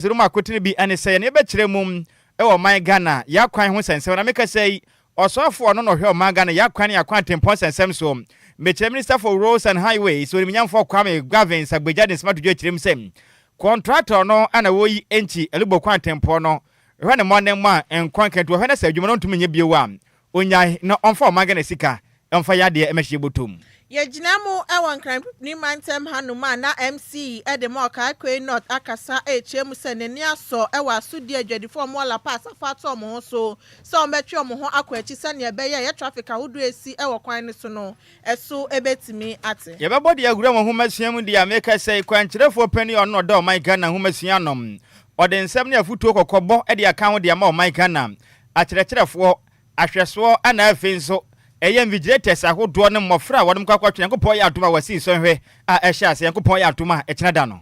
Ziruma kotini bi ane sɛ ne bɛkyerɛ mum ɛwɔ man Ghana ya kwan ho sensɛm na meka sɛ ɔsɔfo no no hwɛ man Ghana ya kwan ya kwan tempon sensɛm so mekyerɛ minister for roads and highways so nyamfo Kwame Gavin Sagbeja de smart dwo kyerɛm sɛ contractor no ana woyi enchi elubo kwan tempon no hwɛ ne mɔne ma enkwan kanto hwɛ na sɛ adwuma no ntumi nye biewa onyai na ɔmfa man Ghana sika ɔmfa yade emehye botom ye jinamu ewon kran ni mantem hanuma na MC edemo Kakwe not akasa echemu se neni aso ewa asudi adwadifo mo la pass afato mo so metwe mo ho akwachi se ne ebeye ye traffic ahodo esi ewo kwan ne so no eso ebetimi ate ye bebo de agura mo ho masuam de ameka sei kwankyerefo pani ono do man Ghana ho masuanom ode nsem ne afutuo kokobɔ de aka ho de ama man Ghana akyerɛkyerɛfo ahwɛso ana afenso eyem vigilators ahodo ne mmofra wodem kwakwatwe yankopɔ ya atoma wasi sonhwe a ehye ase yankopɔ ya atoma ekina da no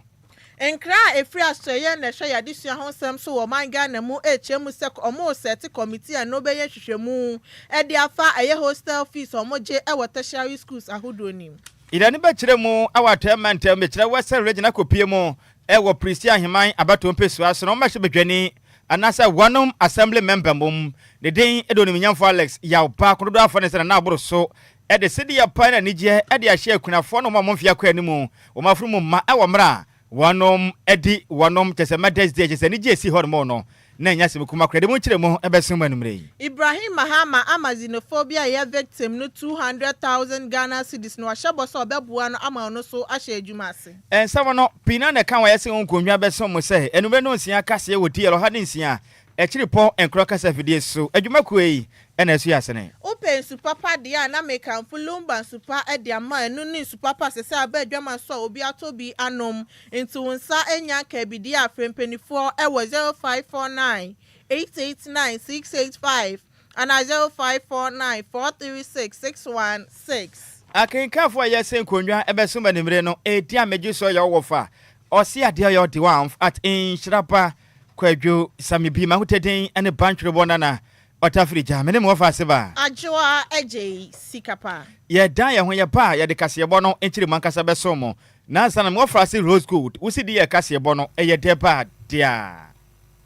enkra efri asoye na hwe ya disua ho sem so wo man Ghana mu echemu se omo set committee a no beye hwehwemu e de afa eye hostel fees omo je e tertiary schools ahodo nim ida ne ba kire mu awatamentem me kire wese regional kopie mu e wo Christian Heman abato mpesua so no ma hye bedwani anasa wanom assembly member mum the den edonim nyamfo Alex ya opa kododo afo ne se na aboro so e de sidi ya pa na nigye e de ahye akunafo no momfia kwa animu o mafuru mu ma e wo mra wanom edi wanom tese Mother's Day tese nigye si hormo no na nya se kuma krede mu kire mu e besun manumre Ibrahim Mahama amazinophobia ya victim no 200,000 Ghana cedis no ahye so obebua no ama no so ahye adwuma ase ensamo no pina na kan wa yese onkonwa besun mu se enube no nsia kase wo DLFM nsia echiripo enkro kasa fidie so adwuma kuei ena asu yasene open supapa dia na meka mfu Lumba supa edi ama enu ni supapa sese aba adwama so obi atobi anom ntu nsa enya kabidi afrempenifo ewo 0549 889 685 and 0549 436 616 akenkafo yese nkonwa ebeso manimre no edi ameji so ya wofa osi ade ya odi one at Nhyiraba Kwadwo Sammy bi ma hoteden ene bantwere bonana otafrija mene mo fa seba Adjoa Agyei Sikapa ye dan ye ho ye ba ye de kasebo no enchiri mankasa beso mo na sana mo fra se rose gold usi di ye kasebo no eye de ba dia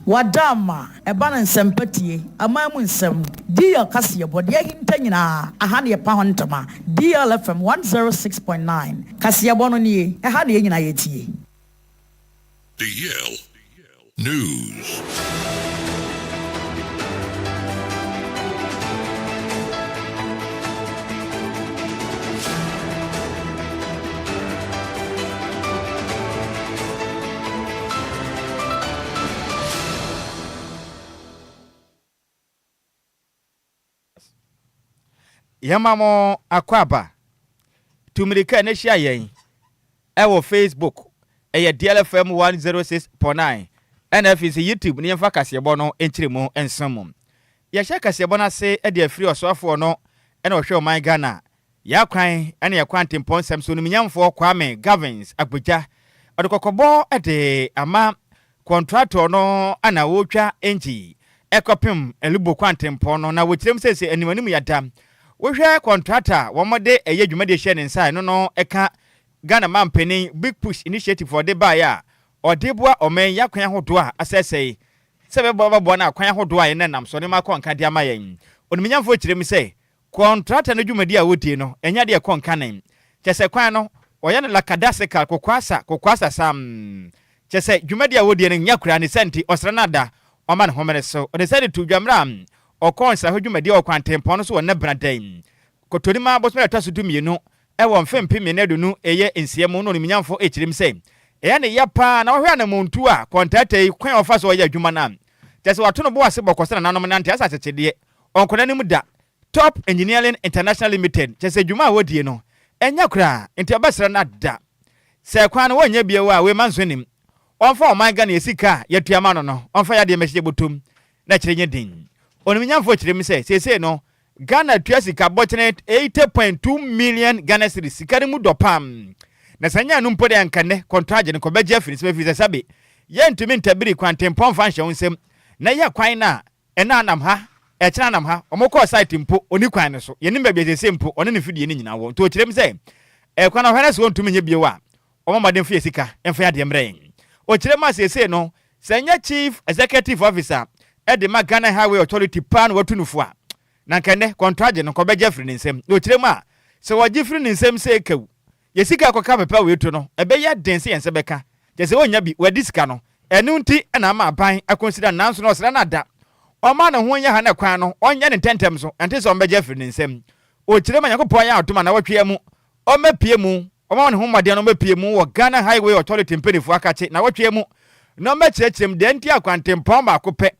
wadama eba na nsempatie amamu nsem di ye kasebo de hinta nyina aha ne pa ho ntama DLFM 106.9 kasebo no nie aha ne nyina yetie DL News. Yamamo akwaba tumirika ne hia yen ewo Facebook eye DLFM 106.9 NFC YouTube ni yemfa kasebo no enchiremu ensamo ye hye kasebo na se e de afiri osofo no ena ohwe oman Ghana ya kwan ena ye kwan tempon samso no nyamfo Kwame Gavin Agbeja odekokobo e de ama contractor no ana wotwa enji ekopim elubo kwan tempon no na wotirem sese animanim yada wohwe contractor womode eye dwumade hye ne nsa no eka Ghana Mampeni Big Push Initiative for the buyer odebua omen yakwan hodo a asesei sebe baba na akwan hodo a ene nam so ne makon ka dia mayen oniminyamfo kirem se contractor no dwumadi a wodie no enya de kon kanen chese kwan no oye ne lakadaseka kokwasa sam chese dwumadi a wodie no nyakura ne senti osranada oma ne homere so o decide to dwamra okonsa hodwumadi a okwan tempon so wona bradan kotonima bosme taso dumienu ewo mfempim ne dunu eye ensiemu no oniminyamfo ekirem se eya ne yapa na ohwe na muntu a contractor kwan ofa so ya adwuma na tese wato no bo ase bokose na nanom na ntia asachechede onkona nim da Top Engineering International Limited tese adwuma a wodie no enya kura ntia basra na da se kwan no wonya biewa we manso nim onfa o man Ghana esika yatuama no onfa ya de mehye botom na kirenye din oniminyamfo kirem se no Ghana tuasika botene 80.2 million Ghana cedis sikari mu dopam na sanya no mpode ankane contract ne ko beje afiri se fi sabe ye ntumi ntabiri kwantempon fanhye onsem na ye kwan na ena anam ha e kira anam ha omoko site mpo oni kwan ne so ye nim ba bi se mpo one ne fidie ne nyina wo to kirem se e kwan hwere se ntumi nye biewa omamaden fi sika emfa ya de mren o kirem asese no Senya Chief Executive Officer Ede ma Ghana Highway Authority pan watunufua na kende contract no ko beje free nsem no kirema se waje free nsem se ekew yesika akoka pepa wetu no ebeye dense yense beka je se wonya bi wadisika no enu nti na ma aban akonsida nanso no sra na da o ma na ho nya ha na kwan no onya ne tentem so ente so beje free nsem o kirema yakopɔ ya atoma na watwe mu o mapie mu o ma ne ho made no mapie mu wo Ghana Highway Authority mpenifu akache na watwe mu no machirechim de nti akwantempɔn ba kopɛ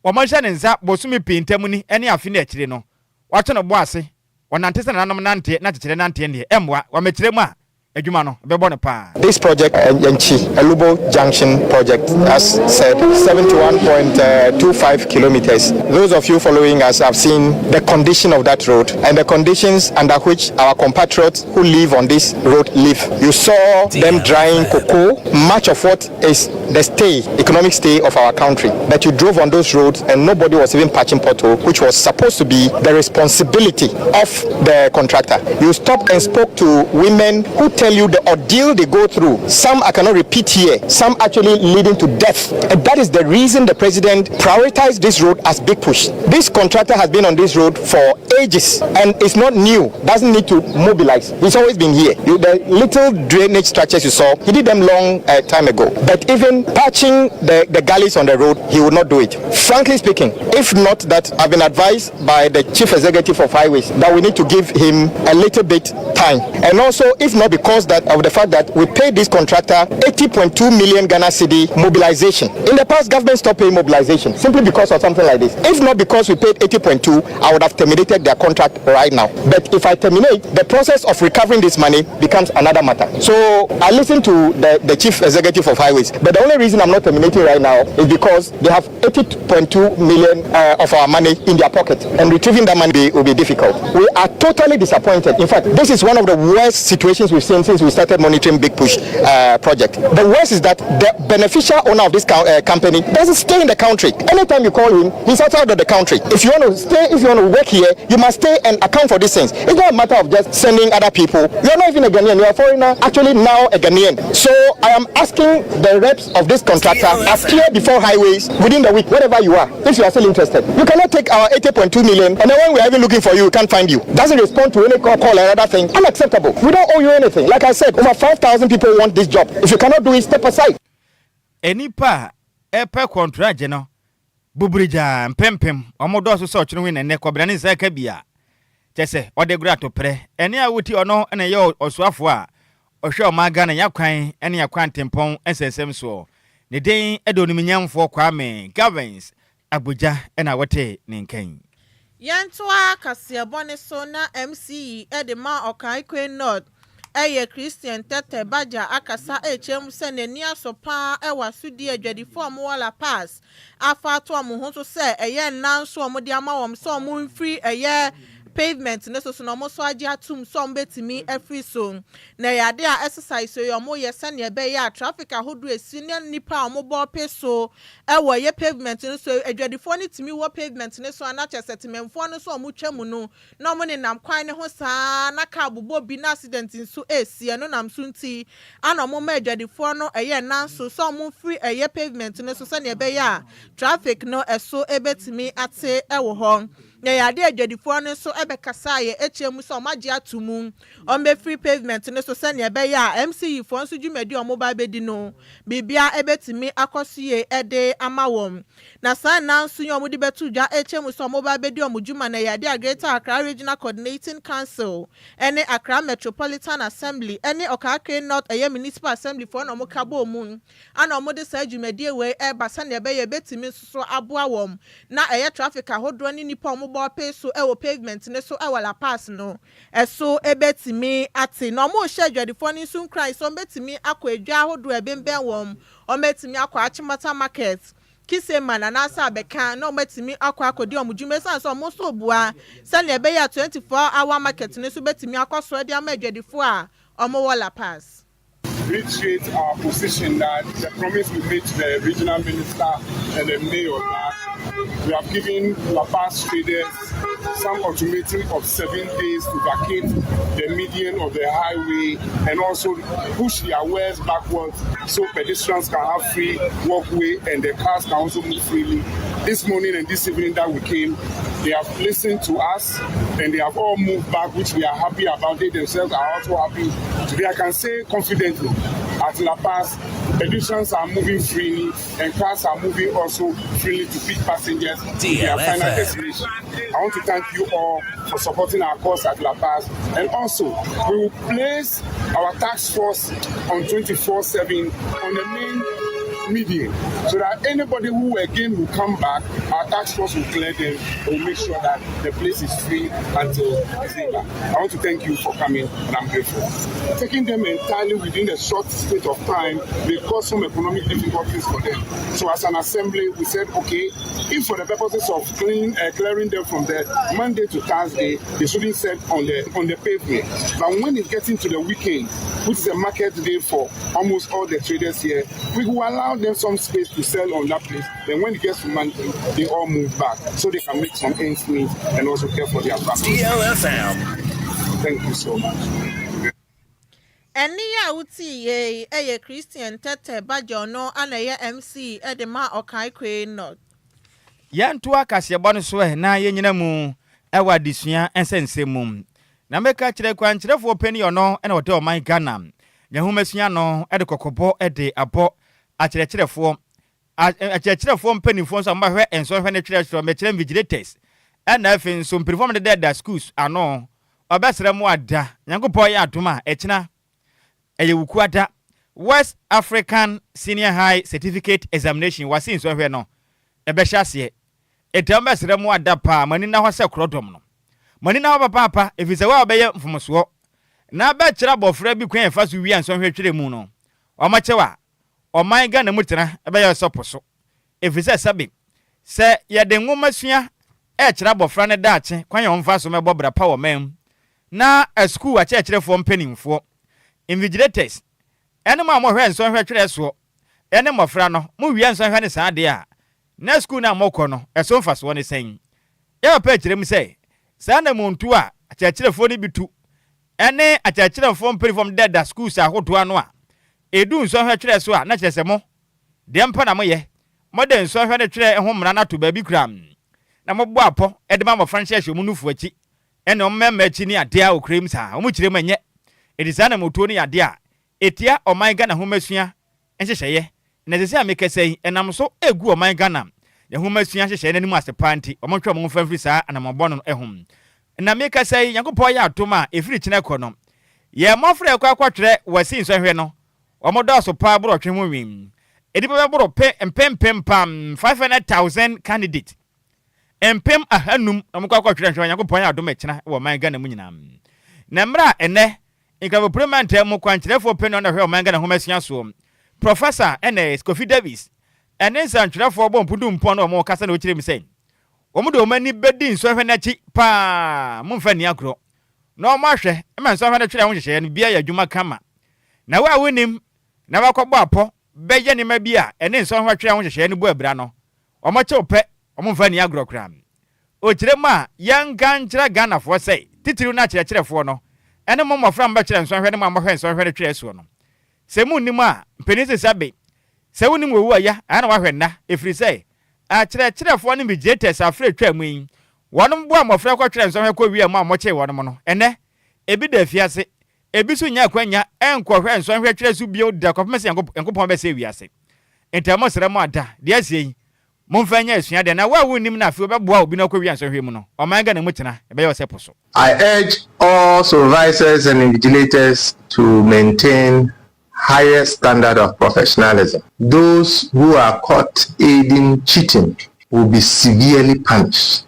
wɔmɔhye ne nsa bosumi pintamu ni ene afi na akire no wato no bo ase wɔnante se nanom nante na kyekere nante ne emwa wɔmekire mu a adwuma no bɛbɔ no pa. This project Lumba Junction project has said 71.25 kilometers. Those of you following us have seen the condition of that road and the conditions under which our compatriots who live on this road live. You saw them drying cocoa, much of what is the economic stay of our country. But you drove on those roads and nobody was even patching pothole, which was supposed to be the responsibility of the contractor. You stopped and spoke to women who tell you the ordeal they go through. Some I cannot repeat here, some actually leading to death. And that is the reason the president prioritized this road as big push. This contractor has been on this road for ages and it's not new, doesn't need to mobilize. He's always been here. The little drainage structures you saw, he did them long time ago. But even patching the gullies on the road, he would not do it. Frankly speaking, if not that I've been advised by the chief executive of highways that we need to give him a little bit time. And also, if not because of the fact that we paid this contractor 80.2 million Ghana cedi mobilization. In the past, government stopped paying mobilization simply because of something like this. If not because we paid 80.2, I would have terminated their contract right now. But if I terminate, the process of recovering this money becomes another matter. So I listened to the chief executive of highways, but the only reason I'm not terminating right now is because they have 80.2 million of our money in their pocket, and retrieving that money will be difficult. We are totally disappointed. In fact, this is one of the worst situations we've seen since we started monitoring Big Push project. The worst is that the beneficial owner of this company doesn't stay in the country. Anytime you call him, he's outside of the country. If you want to stay, if you want to work here, you must stay and account for these things. It's not a matter of just sending other people. You are not even a Ghanaian, you are a foreigner, actually now a Ghanaian. So I am asking the reps of this contractor, appear before highways within the week, wherever you are, if you are still interested. You cannot take our 80.2 million and then when we are even looking for you, we can't find you. Doesn't respond to any call or other thing. Unacceptable. We don't owe you anything. Like I said, over 5,000 people want this job. If you cannot do it, step aside. Enipa epe contract no bubrija mpempem omodo so so chunu ne kobrane nsa ka bia chese ode gura to pre ene a wuti ono ene ye osuafo a ohwe o maga na yakwan ene yakwan tempon ensensem so ne den edonum nyamfo kwame Gavins Abuja ena wote ne nkan Yantoa Kasiabone so na MCE Edema Okai Queen North Eye Christian Tete Baja akasa HM se nani asopa ewa sudi adwadifo amwala pass afa to amu so se eye nanso amudi ama wom so mu free eye pavement ne so no mo so agi atum so mbetimi every so na yade a exercise so yo mo yese ne be ya traffic ahodo esi ne nipa omobo peso ewo ye pavement ne so adwadifo ne timi wo pavement ne so anache setimemfo ne so mo twam no na mo ne nam kwan ne ho saa na ka bobo bi na accident nso esi no nam so nti ana mo ma adwadifo no eye nanso so mo free eye pavement ne so se ne be ya traffic no eso ebetimi ate ewo ho na yade adwadifo no so ebekasa ye HM so magye atumu on be free pavement ne so se ne ebe ya MCE fo nso dwumadi o mobile bedi no bibia ebetimi akosie ede amawom na san nanso yo mudi betu dwa HM so mobile bedi o mudwuma na yade Greater Accra Regional Coordinating Council ene Accra Metropolitan Assembly ene Okake North eye Municipal Assembly fo no mokabo mu ana o mudi sa dwumadi we e basa ne ebe ye betimi so aboa wom na eye traffic ahodo ni nipa bo peso ewo pavement ne so ewala pass no eso ebetimi ati no mo schedule for ni sun cry so betimi akọ edwa hodo ebemben wom o betimi akọ achimata market kise mana na asa beka no betimi akọ akodi omudwume san so mo so bua se ne be ya 24-hour market ne so betimi akọ so dia ma edwadifo a omo wala pass. Reiterate our position that the promise we made to the regional minister and the mayor that we have given La Paz traders some ultimatum of 7 days to vacate the median of the highway and also push their wares backwards so pedestrians can have free walkway and the cars can also move freely. This morning and this evening that we came, they have listened to us and they have all moved back, which we are happy about. They themselves are also happy. Today I can say confidently at La Paz, pedestrians are moving freely and cars are moving also freely to pick passengers to their final destination. I want to thank you all for supporting our cause at La Paz, and also we will place our task force on 24/7 on the main median so that anybody who again will come back, our task force will clear them and will make sure that the place is free until December. I want to thank you for coming and I'm grateful. Taking them entirely within a short space of time may cause some economic difficulties for them. So as an assembly, we said, okay, if for the purposes of clearing them from there Monday to Thursday, they shouldn't set on the pavement. But when it gets into the weekend, which is a market day for almost all the traders here, we will allow them some space to sell on that place. Then when it gets to Monday, they all move back so they can make some ends meet and also care for their families. DLFM. Thank you so much. Eni ya uti ye Christian Tete Bajono ana ye MC edema okai kwe not. Yantu akasiebo no so na yenyina mu ewa disua ensensemu. Na meka kire kwankyerefo pani ono ena wote o man Ghana. Nyahumesua no ede kokobo ede abo akyerɛkyerɛfoɔ mpanimfoɔ nso ma hwɛ enso hwɛ ne kyerɛkyerɛ mɛkyerɛ vigilators ɛna afi nso mpirifɔm de da schools ano ɔbɛsrɛ mu ada nyankopɔ yɛ adoma ɛkyena ɛyɛ wuku ada West African Senior High Certificate Examination wasi nso hwɛ no ɛbɛhyɛ aseɛ ɛtam bɛsrɛ mu ada pa mani na hɔ sɛ krodom no mani na hɔ papa efisɛ wa ɔbɛyɛ mfomsoɔ na bɛkyerɛ bɔfra bi kwan ɛfa so wi anso hwɛ twere mu no ɔmakyɛwa Oman Ghana mutena ebe ya soposo efise sabe se ye de nwomasua e kira bofra ne daache kwan ye omfa so mebo bra power man na a school a chekirefo mpanimfo invigilators ene ma mo hwe nso hwe twere so ene mofra no mo wi nso hwe ne saade a na school na mokọ no eso mfa so ne sen ye pa kirem se sa na muntu a chekirefo ni bitu ene a chekirefo mpanimfo deda schools ahodo ano a edu nso hwe twere so a na kyerese mo de mpa na mo ye mo de nso hwe ne twere ho mra na to ba bi kram na mo bo apo e de ma mo franchise mu nufu achi ene o mmemma achi ni ade a okrem sa o mu kyerem anye edisa na motuo ni ade a etia Oman Ghana ho masua enhyehyeye na sese a mekasai enam so egu Oman Ghana ye ho masua hyehyeye na nimu asepa nti o mo twɛ mo mfa mfiri saa na mo bɔ no ehum na mekasai yankopɔ ya atoma efiri kyene kɔ no ye mofre kwa kwatwere wasi nso hwe no omodoso pa bro twe ho wim edipa bro pe empem pam 500,000 candidate empem ahanum omkwa kwatwere hwe yakopon ya adom akina wo man Ghana mu nyina na mra ene inkabo parliament mu kwankyerefo pe no na hwe man Ghana ho masia so professor ene Kofi Davis ene santwerefo bo mpudu mpo na omo kasa na okire mi sen omudo omani bedi nso hwe na chi pa mumfa ni agro na omo ahwe e man so hwe na twere ho hyehye no bia ya adwuma kama na wa wonim na wakɔbɔ apɔ bɛyɛ ne ma bi a ɛne nso ho twere ho hyehye ne bo abira no ɔmɔkyew pɛ ɔmomfa ni agrokram o kyerem a yanka nkyerɛ Ghana fo sɛ titiriw na kyerɛkyerɛfo no ɛne mmɔfra mbɛkyerɛ nso hwɛ ne ma mbɛhwɛ nso hwɛ ne twere so no sɛ munnim a mpenisi sabe sɛ wonim wo ya ana wahwɛ na efiri sɛ a kyerɛkyerɛfo ne vigilators afre twa mu yi wɔnom bo amɔfra kɔtwere nso hwɛ kɔ wi am a mɔkye wɔnom no ɛnɛ ebi da fiase ebisu nya kwanya enkohwe nso hwe twere su bio da kofemese yankopon be se wiase entamo sere mo ada de asie momfanya asua de na wa wonim na afi obeboa obi na kɔ wi anso hwe mu no Oman Ghana mu tena ebe yo seposo. I urge all supervisors and invigilators to maintain higher standard of professionalism. Those who are caught aiding cheating will be severely punished.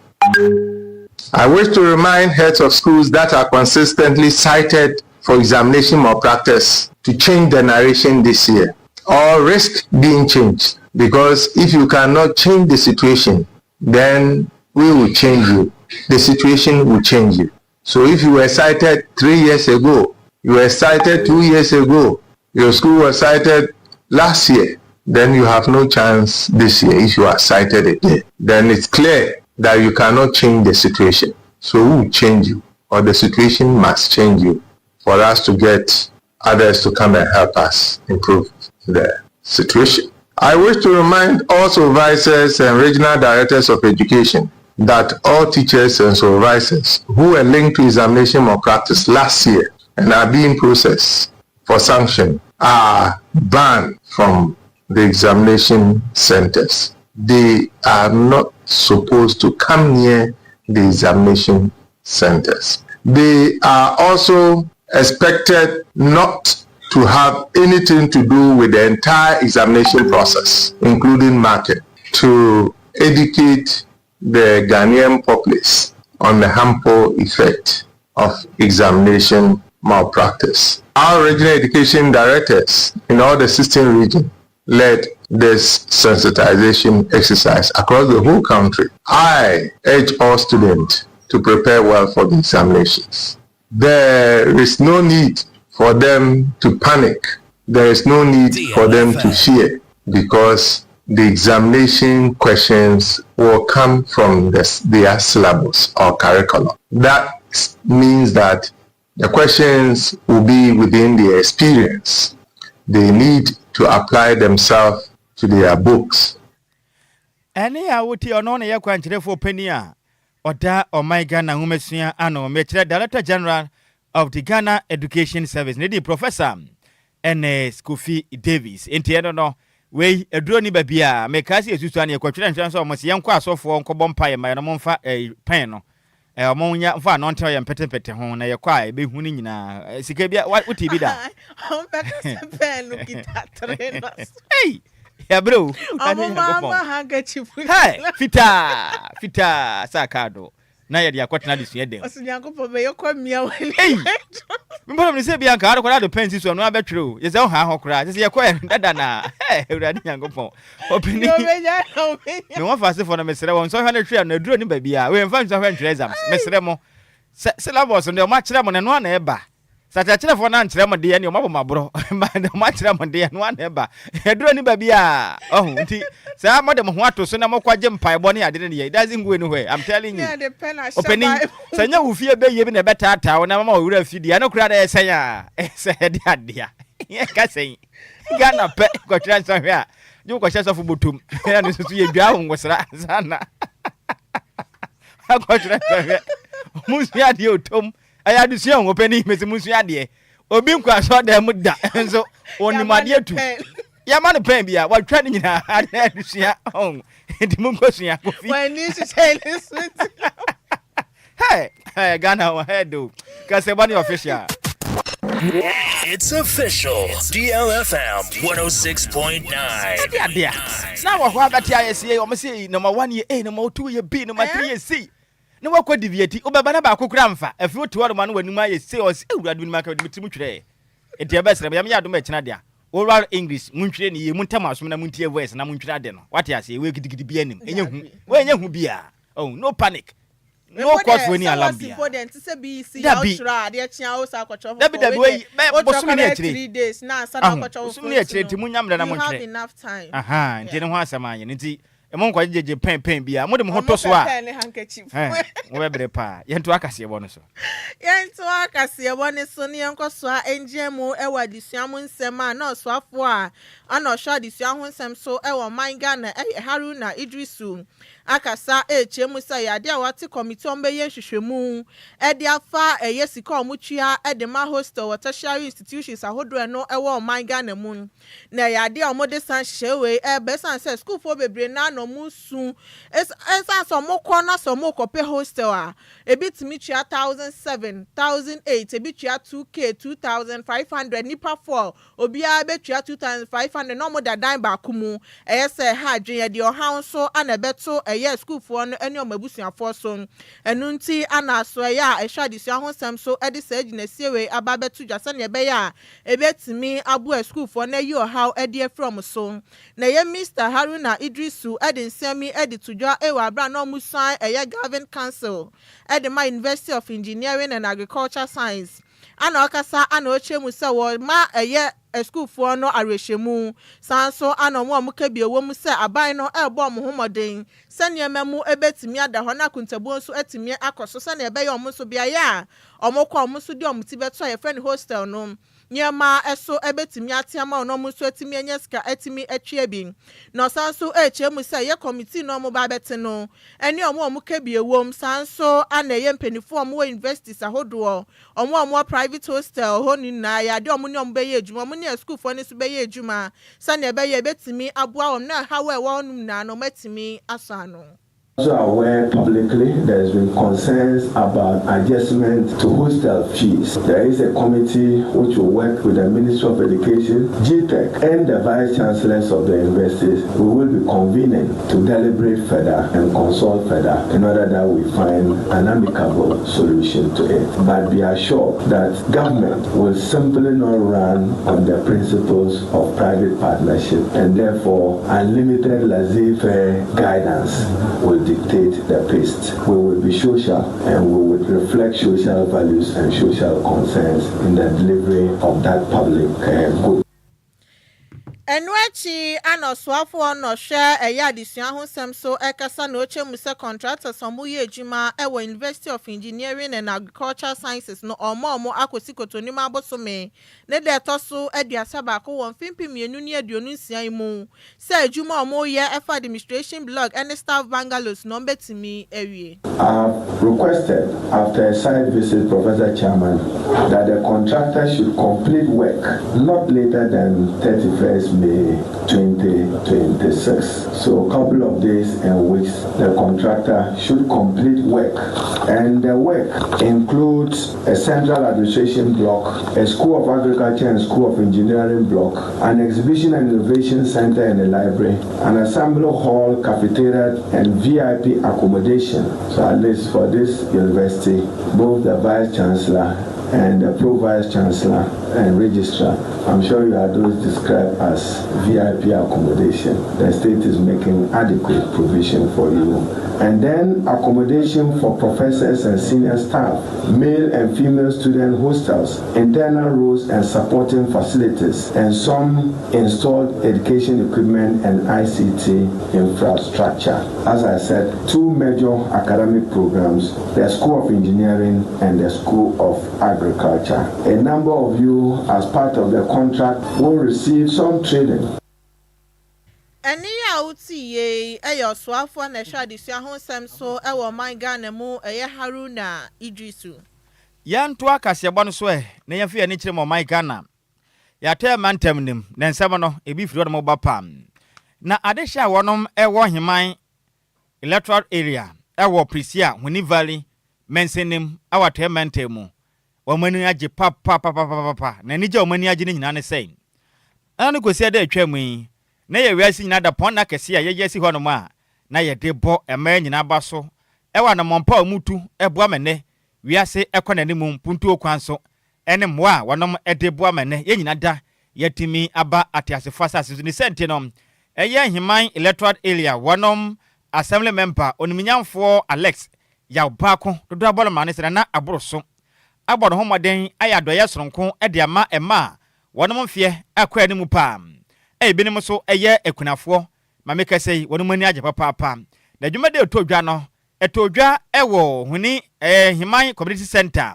I wish to remind heads of schools that are consistently cited for examination malpractice to change the narration this year or risk being changed, because if you cannot change the situation, then we will change you. The situation will change you. So if you were cited 3 years ago, you were cited 2 years ago, your school was cited last year, then you have no chance this year if you are cited again. Then it's clear that you cannot change the situation. So who will change you? Or the situation must change you for us to get others to come and help us improve the situation. I wish to remind all supervisors and regional directors of education that all teachers and supervisors who were linked to examination malpractice last year and are being processed for sanction are banned from the examination centers. They are not supposed to come near the examination centers. They are also expected not to have anything to do with the entire examination process, including marking, to educate the Ghanaian populace on the harmful effect of examination malpractice. Our regional education directors in all the 16 regions led this sensitization exercise across the whole country. I urge all students to prepare well for the examinations. There is no need for them to panic. There is no need for them to fear, because the examination questions will come from their syllabus or curriculum. That means that the questions will be within their experience. They need to apply themselves to their books. Any awuti ono na yakwa nchirefo penia oda omaiga na humesua ano mechire Director General of the Ghana Education Service Nedi Professor N.S. Kofi Davis enti eno no we eduro ni babia mekasi esusu an yekwatwira ntwanso omosi yenkwa asofo nkobọ mpaye ma no momfa pen no omonya mfa no nte yempetepete ho na yekwa ebehu ni nyina sika bia wuti bi da pen no kita trenos hey ya bro mama handkerchief hey fita sakado na yedi akwatena de sua dem osunyankopo be yekwa mia wani hey mbona mnise bia nka arokora de pen siso no abetwero yeze ho ha hokora sese yekwa dada na ewrade nyankopo opini no wa fase for na mesere won so hwane twa na duro ni ba bia we mfa nso hwane exams mesere mo syllabus no ma kire mo na no na eba satachire for na nkire mo de ne o mabo mabro ma kire mo de no na eba duro ni ba bia oh nti sa mo de mo ho ato so na mo kwaje mpai bo ne ade ne ye doesn't go anywhere I'm telling you opini sanya wo fie be ye bi na betata wo na mama wo wura fidi ana kura da senya de ade ye ka sen Ghana pe ko tira so hwe a ju ko hye so fu botum na no so ye dwa ho ngosra sana ko tira so hwe musu ade otom aya du sia ho pani mesi musu ade obi nkwa so da mu da so onimade atu ya ma no pen bia wa twa ni nyina ade du sia on enti mu ko sia ko fi wani si say listen hey Ghana wa head kase bani official. It's official. DLFM 106.9. Now what about TISA? I'm saying number 1 year A, number 2 year B, number 3 year C. No what could deviate. Obabana ba kokramfa. If you to man when you say or say we do market with mutre. It your best. I'm ya do me china dia. Oral English muntre ni muntama so na muntie voice na muntre de no. What you say we gidigidi bi anim. Enye hu bia. Oh, no panic. No cause for any alarm bia. Important to be see outra de chia o sa kwacho. That be the way bosumi na 3 days na sa na kwacho. Bosumi na chire ti munyamda na You have muntre. enough time. Aha, nti ne ho asamaye nti emon kwa jeje pen bia mo de mo hoto so a pen handkerchief. We bebre pa yento akase bo no so. Yento akase bo ne so ne yenko so a enjemu e wa disuamu nsem a na so afo a ana hwa disuamu nsem so e wo manga na Haruna Idrisu akasa chemu sa yade a wate committee on be yen hwehwemu e de afa yesika omutwia e de ma hostel wa tertiary institutions ahodro no e wo manga na mu na yade a omode san hyewe e be san say school for bebre na no musu san so mokọ na so mokope hostel a ebitimi twia 1,007 1,008 ebitwia 2k 2,500 nipa 4 obia betwia 2,500 no mo dadan ba kumu e say ha adwen de ohan so ana beto yes school for no any omabusuafo so enu nti ana so ya ehwa disua ho sam so edi sa gina siewe ababetu dwase ne be ya ebetimi abu school for na yi how edi from so na ye Mr. Haruna Idrisu edi nsemi edi tudwa ewa abra no musan eye Gavin Council edi ma University of Engineering and Agriculture Science ana okasa ana ochemu se wo ma eye school for no areshemu sanso anomo amuka bi ewo mu se aban no ebo mo homoden sane memu ebetimi ada ho na kuntabu nso atimi akoso sane ebe ye omo so bia ya omokọ omo so di omo ti beto ye friend hostel no nyema eso ebetimi atiama ono mu so atimi anya sika atimi atwe bi no sanso echemu se ye committee no mo ba bete no eni omo amuka bi ewo mu sanso ana ye mpenifo omo universities ahodo omo private hostel ho ni na ya de omo ni omo be ye ejuma omo ni school for ni so be ye ejuma sane ebe ye betimi aboa om na hawe wa onum na no matimi asano. Also aware publicly there has been concerns about adjustment to hostel fees. There is a committee which will work with the Ministry of Education, GTech, and the Vice Chancellors of the universities. We will be convening to deliberate further and consult further in order that we find an amicable solution to it. But be assured that government will simply not run on the principles of private partnership, and therefore unlimited laissez-faire guidance will dictate the pace. We will be social and we will reflect social values and social concerns in the delivery of that public good. Enwechi anoswafo no hwe eya disua ho sem so ekasa na oche mu se contractors omo ye ejuma e University of Engineering and Agricultural Sciences no omo akosi kotonim abosome ne de toso aduasa ba ko won fimpi mienu ni aduonu nsia mu se ejuma omo ye efa administration blog and staff bungalows no betimi ewie. I've requested after a site visit, Professor Chairman, that the contractor should complete work not later than 31st May 2026. So a couple of days and weeks, the contractor should complete work. And the work includes a central administration block, a School of Agriculture and School of Engineering block, an exhibition and innovation center and a library, an assembly hall, cafeteria, and VIP accommodation. So at least for this university, both the Vice Chancellor and the Pro-Vice Chancellor and Registrar, I'm sure you are those described as VIP accommodation. The state is making adequate provision for you. And then accommodation for professors and senior staff, male and female student hostels, internal rooms and supporting facilities, and some installed education equipment and ICT infrastructure. As I said, two major academic programs, the School of Engineering and the School of Agriculture. A number of you, as part of the contract, will receive some training. Eni ya uti ye eyo swafo na hwa disua ho sem so ewo man Ghana mu eye Haruna Idrisu. Yanto akasebo no so na yamfi ya ni kire mo man Ghana. Ya te mantem nim na nsem no ebi firi no ba pam. Na adehya wonom ewo heman electoral area ewo Prisia Huni Valley mensenim awate mantem omani age papa na ni je omani age ni nyina ne sei. Ana ko sia da atwam yi na ye wiase nyina da pon na kese a ye si hono ma na ye de bo ema nyina ba so e wa na mompa omutu ebo amene wiase ekonani mu puntu okwan so ene moa wonom ede bo amene ye nyina da yatimi aba atiasefo asase ni sente no eye himan electoral area wonom assembly member oniminyamfo Alex ya obako dodo abolo mane se na aboroso abodo homoden ayadoye soronko ede ama ema wonom mfie akwa ni mu pam ebinim so eye ekunafo mameka sei wonom ani age papa na dwumade otodwa no etodwa ewo huni himan community center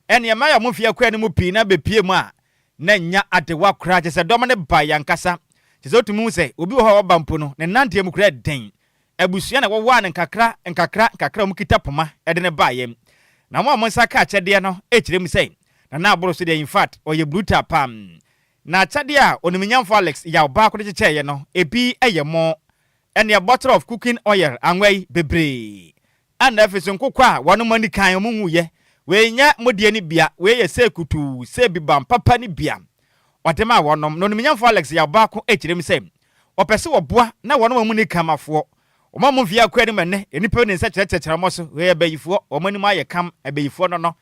ene ema ya mfie akwa ni mu pi na bepie mu a na nya adewa kra je se dom ne ba yankasa je se otumu se obi wo ho ba mpo no ne nante mu kra den abusua na wo wa ne nkakra mu kitapoma ede ne ba yem na mo amonsa ka chede no ekire mu sei na aboro so de in fact oye brutal pam na chade a oniminyamfo Alex ya oba ko de cheye no ebi eyemo ene a bottle of cooking oil anwai bebre ana efeso nkokwa wono mani kan mu huye we nya modie ni bia we ye sekutu se bibam papa ni bia otema wonom no oniminyamfo Alex ya oba ko ekire mu sei opese oboa na wono mu ni kamafo omam via kwani mene enipa ne nsa kyerɛkyerɛ mo so we abayifo omani ma ye kam abayifo no na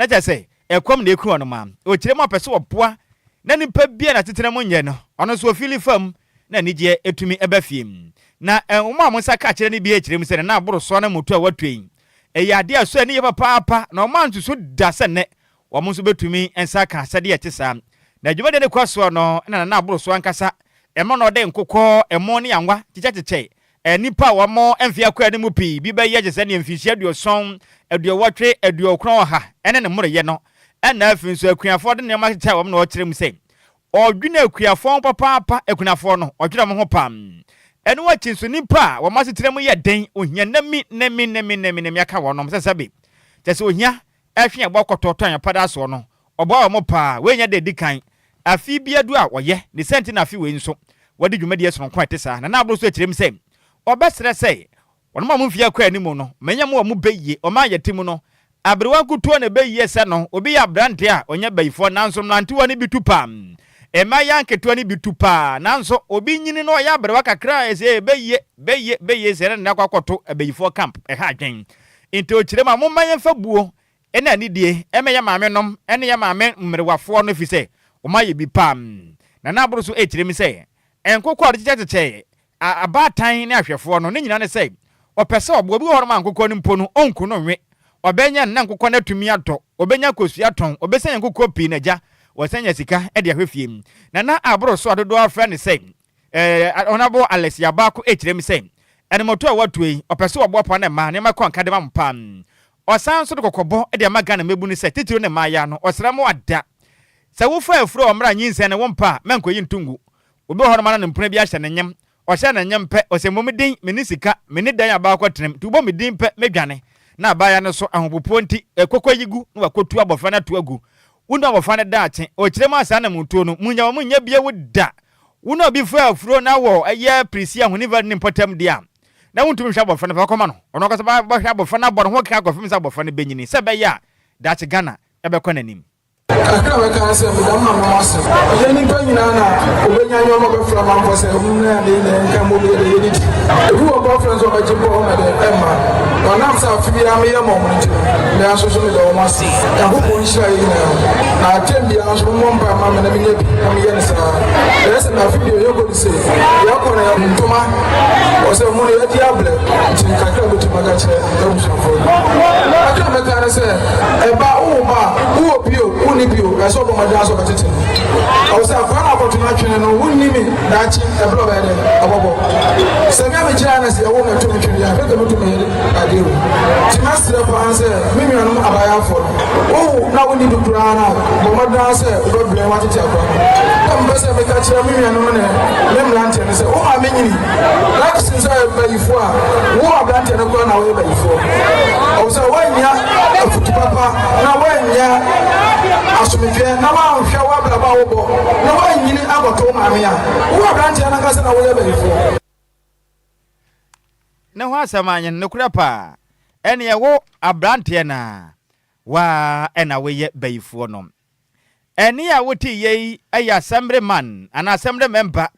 kyerɛ sɛ ekwam na ekru no ma o kyerɛ mo opese oboa na nipa bia na tetene mo nye no ono so ofili fam na nigye etumi ebafiem na omam nsa ka kyerɛ ne bia kyerɛ mu sɛ na aboro so na motu a watuen eyade aso ani ye papa na omam nso da sɛ ne wo mo so betumi nsa ka sɛ de yɛte sa na dwuma de ne kwaso no na aboro so ankasa emo no de nkokọ emo ne anwa chicheche nipa wa mo emfia kwa ne mu pi bi ba ye je se ne mfihia aduoson aduowotwe aduokron ha ene ne moroye no na afin so akuafo de ne ma chicha wa mo no kire mu se odwina akuafo papa akunafo no odwira mo ho pam ene wa chinso nipa wa ma setere mu ye den ohia nami aka wo no sesabe tese ohia ahwe agbokototo anyapada so no obo wa mo pa we nya de dikan afi biadu a woye ne senti na afi we nso wadi dwumadi eso nkwa tesa na abro so kirem se obesere se wonma mo mfia kwa animu no menya mo mu beye o ma yetimu no abrewa kutuo ne beye se no obi ya brande a onya bayifo nanso nanti woni bitupa ema ya nketuo ni bitupa nanso obi nyini no ya abrewa kakra ese beye se na kwakoto bayifo camp ha adwen inte o kirem a mo manyemfa buo ena ni die emeya maame nom ene ya maame mmerewafo no fi se o ma ye bi pam na abro so kirem se enkokọ chicheche abatan ne ahwefo no ne nyina ne sei opese obo bi horoma nkokọ ni mpo no onku no nwe obenya na nkokọ na tumi ato obenya kosua ton obesenya nkokọ pi na ja wasenya sika e de ahwefie na abro so adodo afra ne sei onabo Alex Yabako ekirem sei ene moto a watuei opese obo pa na ma ne makọ nka de ma mpam osan so de kokobo e de maga na mebu ne sei titiro ne ma ya no osra mo ada se wo fa afro omra nyinse ne wo mpa menkoyi ntungu obi horoma na mpuna bi ahye ne nyem o hye ne nyem pe o se momedin meni sika meni dan aba akwatenem tubo medin pe medwane na abaya ne so ahopopo nti ekokoyigu na wakotu abofa na to agu wunu abofa ne daache o kirem asa na mutuo no munya mo nya bia woda wunu obi fa afuro na wo eye prisia honiva ne potem dia na wuntum hwa abofa ne fa koma no ono kasa ba hwa abofa na bor ho ka akofim sa abofa ne benyini se be ya daache Ghana ebekọ nanim akra we kan se me dam mama wase ye ni pa nyina na obenya nyo mo be fra man for se na de nka mo be de yedi ebi wo conference o ba jimbo na de emma ona sa fi ya me ya mo mo nti me aso so me do mo ase ya ho ko nshira yi na tembi ya so mo mpa ma me na me nya bi na me ye ne sa ese na video yo go se ya ko na ya ntoma o se mo ne ya diable nti kakra bo timaga che do so fo akra me kan se e ba o bio bio eso bo maja so betete o se afana opportunity twene no wonni mi dachi e blo be de abobo se me me jira na se wo na to mi twene ya be to me adewo ti masre po anse mi anu abaya fo o na wonni du kura na bo maja se o be ble wati ti akwa to mbe se me ka kira mi anu ne me mlante ne se o ma menyini like since I be ifo a wo ablante ne ko na wo be ifo o se wanya afutu papa na wanya asumifie na ma hwa wa bla ba wo bo na wa nyini agoto maame a wo abrante na kase na wo ye bayifo na ho asamanya ne kura pa ene ye wo abrante na wa ena we ye bayifo no ene ya woti ye ayi assembly man ana assembly member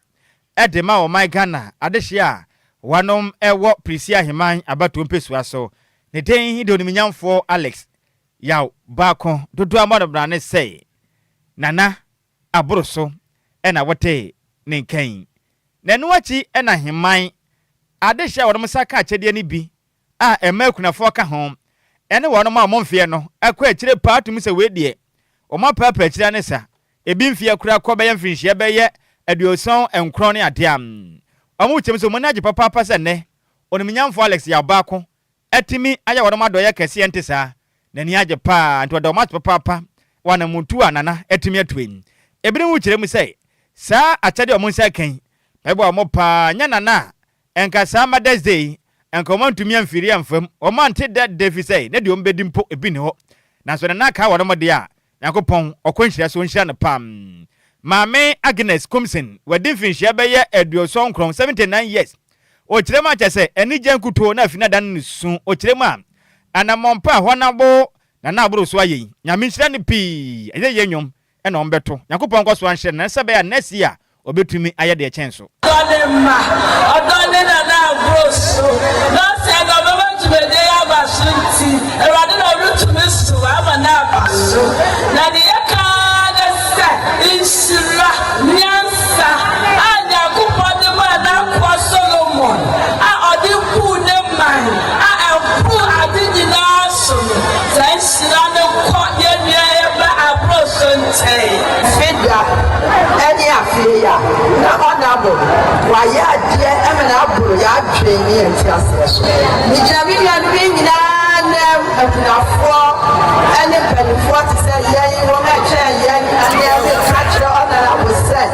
edema o my Ghana adehia wanom ewo prisia heman abato mpesua so ne den hi de oniminyamfo Alex yaw bako dodo amado brane say nana aboro so ena wote ne nkan nanu achi ena heman adehia wonom saka achede ni bi a emakunafo ka ho ene wonom a momfie no akwa akire paatum se wedie o ma papa akire ne sa ebi mfie kura kobe ye mfinhie be ye aduoson enkron ne adeam omu chemso monaje papa se ne oniminyamfo Alex Yabako atimi aya wonom adoye kese ente sa nani aje pa nto do match papa wana mutu anana etimi atwen ebiri wu kirem sei sa achade omunsa kan ebo omo pa nya nana enka sa Mother's Day enka omantumi amfiri amfam omante that day sei ne de ombedi mpo ebi ne ho na so na ka wono mode a yakopon okonhira so nhira ne pam Mame Agnes Komsen wadi finhia be ye aduoson kron 79 years o kirem ache se eni jankuto na afina dan su o kirem a anamompa honabo na aburo so ayi nyame nhira ne pi eye yenyom e na ombeto yakopon kwaso anhye na sebe ya next year obetumi aye de chenso odema odone na aburo so no se government be dey abasunti e wadi no root me so aba na abaso na de yaka na se insira nyansa anya kupon de ma na kwa Solomon a odi pu ne man a pu adiji na so insira no ko ye ye ba aburo so ntei fida ya na honorable wa ya die e me na aburo ya adwe ni enti ase so ni jina bi ya no nyina na akunafo ene penifo ti se ye wo na che ye na ye catch honorable said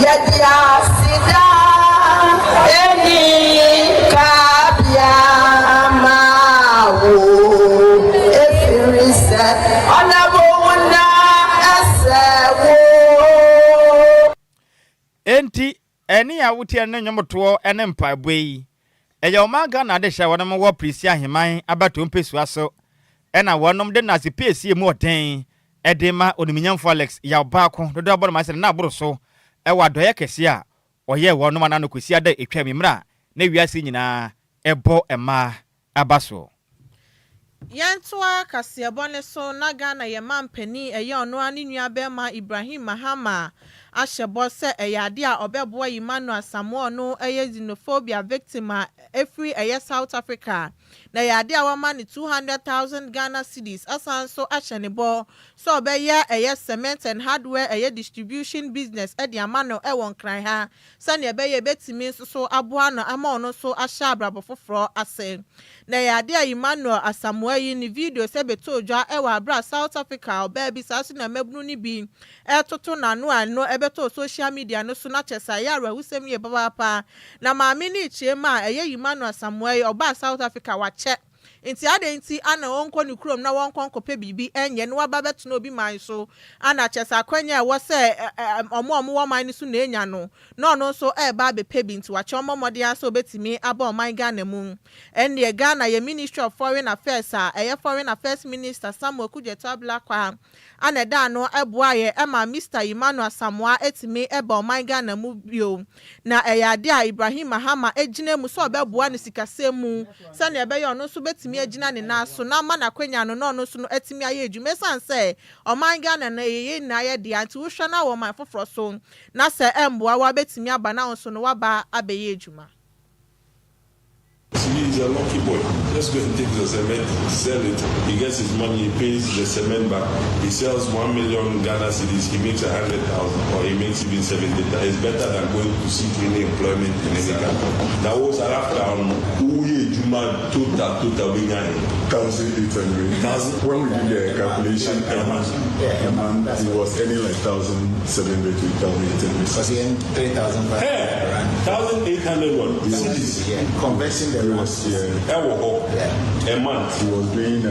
ya dia sida eni kabia mawo efiri se honorable na asewo enti eni ya wuti ne nyomoto ene mpabwe eya omaga na de hya wonom wo prisi aheman abato mpesua so ena wonom de na sepesi mu oden edema oniminyamfo Alex ya baako dodo aboro ma se na aboro so e wa doye kese a oye wonom anano kosi ada etwa mimra na wiase nyina ebo ema abaso Yantoa kasiabone so na Ghana ye mampani eye ono ani nuabema Ibrahim Mahama ahyebo se eyade a obeboa Emmanuel Samuel no eye xenophobia victim a every eye South Africa na yade a wama ni 200,000 Ghana cedis asan so ahyenebo so obeye eye cement and hardware eye distribution business e de amano e won kran ha sane ebeye betimi so aboa no ama ono so ahya abrabo foforo ase na yade a Emmanuel Samuel ni video se beto dwa e wa bra South Africa obabi saso na mabunu ni bi e toto nanu ano e beto social media no so na chesa ya rawusem ye baba pa na maami ni chiema eye Emmanuel Samuel oba South Africa wa che Inti ade nti ana wonko ni krom na wonko nkope bibi enye no waba beto no bi man so ana chesa kwanya wo se omo wo man so na enya no no so e ba be pebi nti wa che omomode aso betimi aba oman Ghana mu ene Ghana ye Ministry of Foreign Affairs a eye Foreign Affairs Minister Samuel Kwadwo Blakwa ana da no eboa ye ema Mr. Emmanuel Samoa etimi eba oman Ghana mu bio na eyade a Ibrahim Mahama ejina mu so obeboa ne sikasemu sane ebe no so betimi agina ne naso na ma na kwanya no no so no etimi aye edwuma sanse oman Ghana na yeye na ye de anti wo hwa na wo man foforo so na se emboa wa betimi aba na so no waba abeye edwuma. He's a lucky boy. Just go and take the cement, sell it. He gets his money, he pays the cement back. He sells 1 million Ghana cedis. He makes 100,000 or he makes even 70,000. It's better than going to seek any employment in any country. That was after total being 1,800. When we did the calculation a month, it was earning like 1,700 to 1,800. Because he earned 3,500. 1,800 cedis. Conversing the rest, a month. He was doing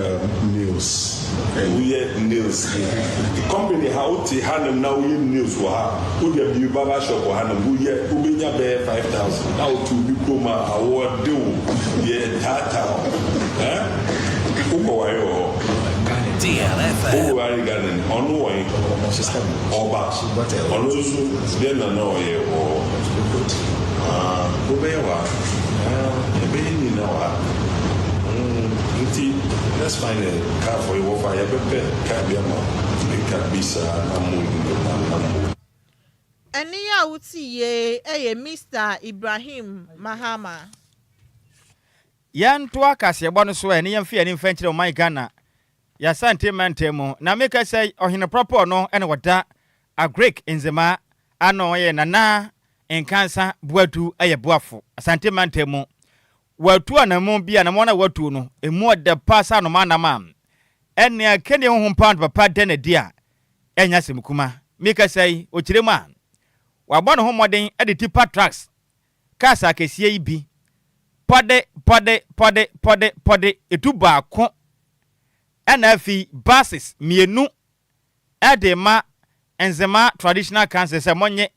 nails. Nails. The company how to handle now nails for her. Who the new barber shop for handle? Who bear 5,000. Now to diploma award do tata. DLFM. Who are Ghanaian? On one. Oba. On also then no or let's find a car for you. Eniya uti ye Mr. Ibrahim Mahama. Yan to akasiebo no so eni yemfe ani mfankyere o my Ghana. Ya sante mantemu na make say ohene proper no ene wada a Greek enzema ano ye nana enkansa buatu aye buafo asante mantemu watu anamu bia na mona watu no emu de pasa no manama ene akene ho pound papa de na dia enya semkuma mika sai okiremu a wabɔ no ho moden de tipa tracks kasa kesie yi bi pode etu baako ena afi buses mienu edema enzema traditional council se monye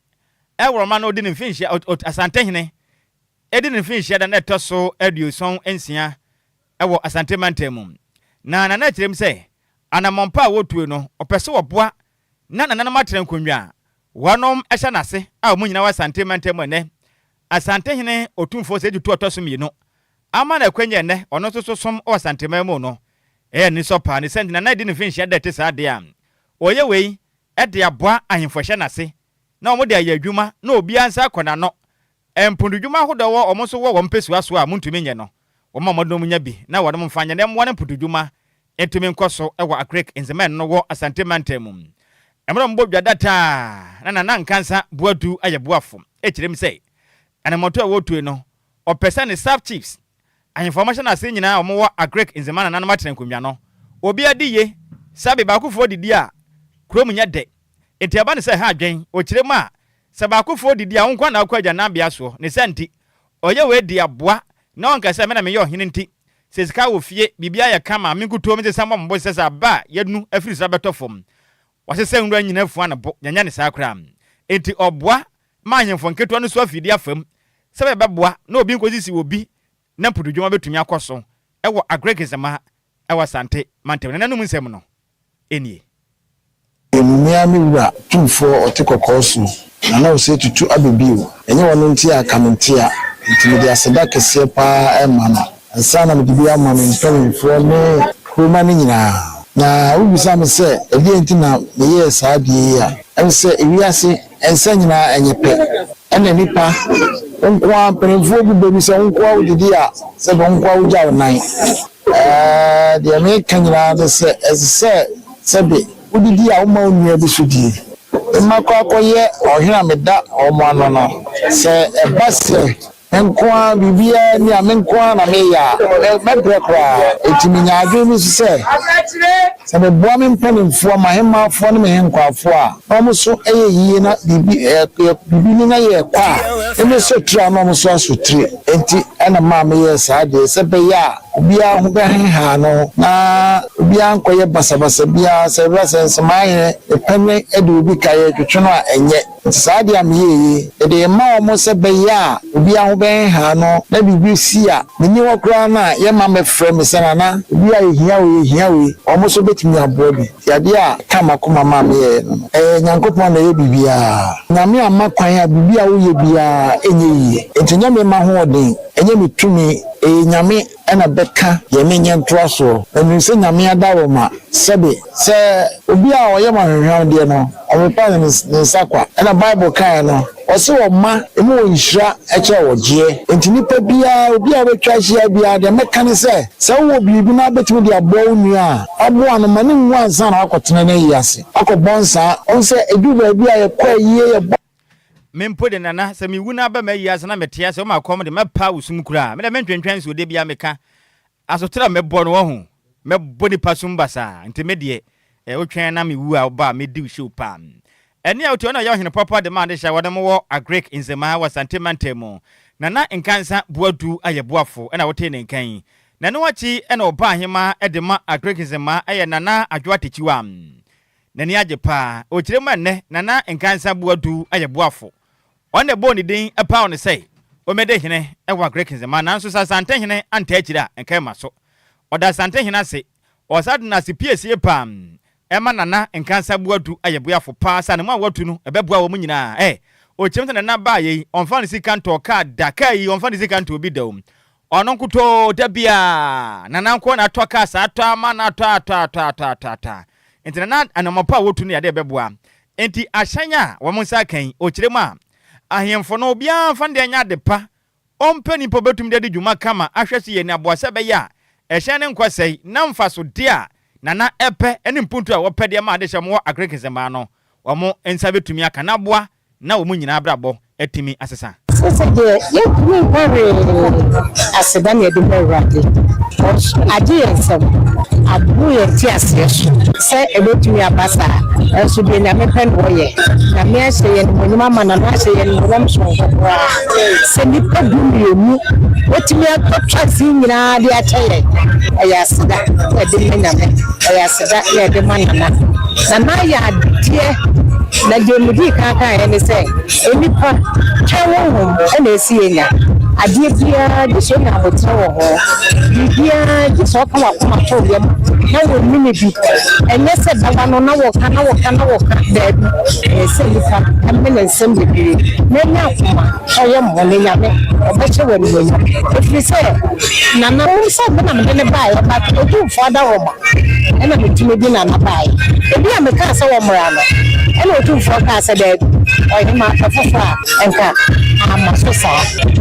ewroma no de ne finhia asante hene edi ne finhia da na etoso aduoson ensia ewo asante mantemu na kirem se anamompa a wotuo no opese woboa na matren konwa wanom ehya nase a mo nyina wa asante mantemu ene asante hene otumfo se ditu otoso mienu ama na kwanya ene ono soso som o asante mamu no ni sopa ni send na edi ne finhia da te sa de am oye wei ede aboa ahemfo hye nase na omo de ayadwuma na obi ansa kona no empundudwuma hodowo omo so wo mpesua so a muntumi nye no omo modom nya bi na wodom mfanya na mo ne mpududwuma entumi nkoso ewa akrek enzemen no wo asante mantemu emro mbo dwa data na nkansa boadu ayeboafo ekirem sei ana moto awotu no opesa ne staff chiefs an information ase nyina omo agrek inzemana na matren konwa no obi adiye sabe baakufo didi a krom nya de entiaba ne se ha adwen okirem a se baakufo didi a wonkwa na akwa na bia so ne santi oye we di aboa na onka se me na me yo hene nti se sika wo fie bibia ya kama me kuto me se sambo mbo se sa ba yenu afiri sa betofom wase se nwura nyina fu anabo nyanya ne sa kra enti oboa ma ahemfo nketo no so afidi afam se be boa na obi nkozisi obi na mpududwuma betumi akoso ewo agregezema ewa sante mantem na nanum nsem no enie Miami wura tumfo otekokoso na o se tutu abebio enye wono nti akamontia nti me dia seda kese pa emana sana me bibia ma me mpemfo me kuma ni nyina na ubisa me se ebi enti na me ye saa die ya em se ewiase ensa nyina enyepe ene nipa onkwa mpemfo bi se onkwa udidi a se onkwa uja onan dia me kanyina de se ese sebe udidi a uma onua bi sudi makwa koye ohira meda omano no se ebase enkwa bibia ni amenkwa na meya mebrekwa etiminya adwemi se se bo me mpanimfo mahema fo ne mehenkwafo a omuso eyeyi na bibi ni na ye kwa emeso tra no omuso asotire enti ena ma me ye saade se be ya obia ho be ha no na obia nkoye basabasa bia se resense maye epene ede obi kaye twetwe a enye saade am ye ede ma omo se be ya obia ho be ha no na bibi si a meni wokra na ye ma me frem se na obia ehia we omo so betimi abo bi yade a kama kuma ma me ye no nyankopon na ye bibia nyame amakwan a bibia wo ye bia enye yi enti nyame ma ho odin enye mitumi nyame ena beka ye menye ntroso enu se nyame adawo ma sebe se obi a oye ma hwehwe de no omepa ne nsakwa ena bible kan no ose wo ma emu wo nhira eche wo je enti nipa bia obi a betwa hia bia de meka ne se wo bibi na betimi de abo onu a abo anu mane nwu ansa na akotena na yase akobonsa onse edu ba bia ye kwa yie ye mempo de nana se mi wuna ba mayi asa na metia se o ma kom de mepa usum kura me de mentwentwen so de bia meka asotra mebo no ho mebo ni pasum basa nti me de otwen na mi wu a ba me di show pa eni a oto na ya hene papa de man de sha wode mo agrek inzema wa santimantemo nana nkansa buadu ayeboafo na wote ne nkan nana wachi na oba ahema de ma agrek inzema aye nana Adjoa techiwa nani ajepa okirema ne nana nkansa buadu ayeboafo on the bone din a pound say o mede hene e wa agrek inzema nanso sa sante hene anta akira enkan maso oda sante hene ase o sadna se piesie pam ema nana nkansa buadu ayeboafo pa sa ne ma watu no ebeboa wo nyina o chemta nana ba ye onfa ne sika nto ka daka yi onfa ne sika nto obi da ono nkuto dabia nana nko na to ka sa to ama na to enti nana anamapa wotu ne ade ebeboa enti ahyanya wo monsa kan o kirema ahemfo no bia fa de anya de pa ompani po betum de dwuma kama ahwese ye ne aboase be ya ehye ne nkwasai na mfaso de a nana epe ene mpuntu a wopede ma ade hyemo agrekesema no wo mo ensa betumi aka na boa na wo nyina abrabo etimi asesa de ye kumi pare asedan ye de merade Agyei Sikapa abu ye ti ase se ebetumi abasa enso de na mepen woye na me ahye ye no mama na ahye ye no wam so kokora se ni padumi emu wetumi atwa nyina de akyeye ayasida e de mename ayasida ye de manana na ya de na demudi kaka ene se enipa twawo ene esienya adie bia de so na abotra wo ho bibia de so ka wa kuma to yam na wo mini bi enye se baba no na wo ka da bi se nipa amene nsem bebre na nya kuma owo mo ne nyame obeche wani wo efiri se na na wo se na me ne ba ya ba otu fo da wo ma ena betime bi na na ba ebi a me ka se wo mra no ena otu fo ka se da oyi ma afofa enka amasosa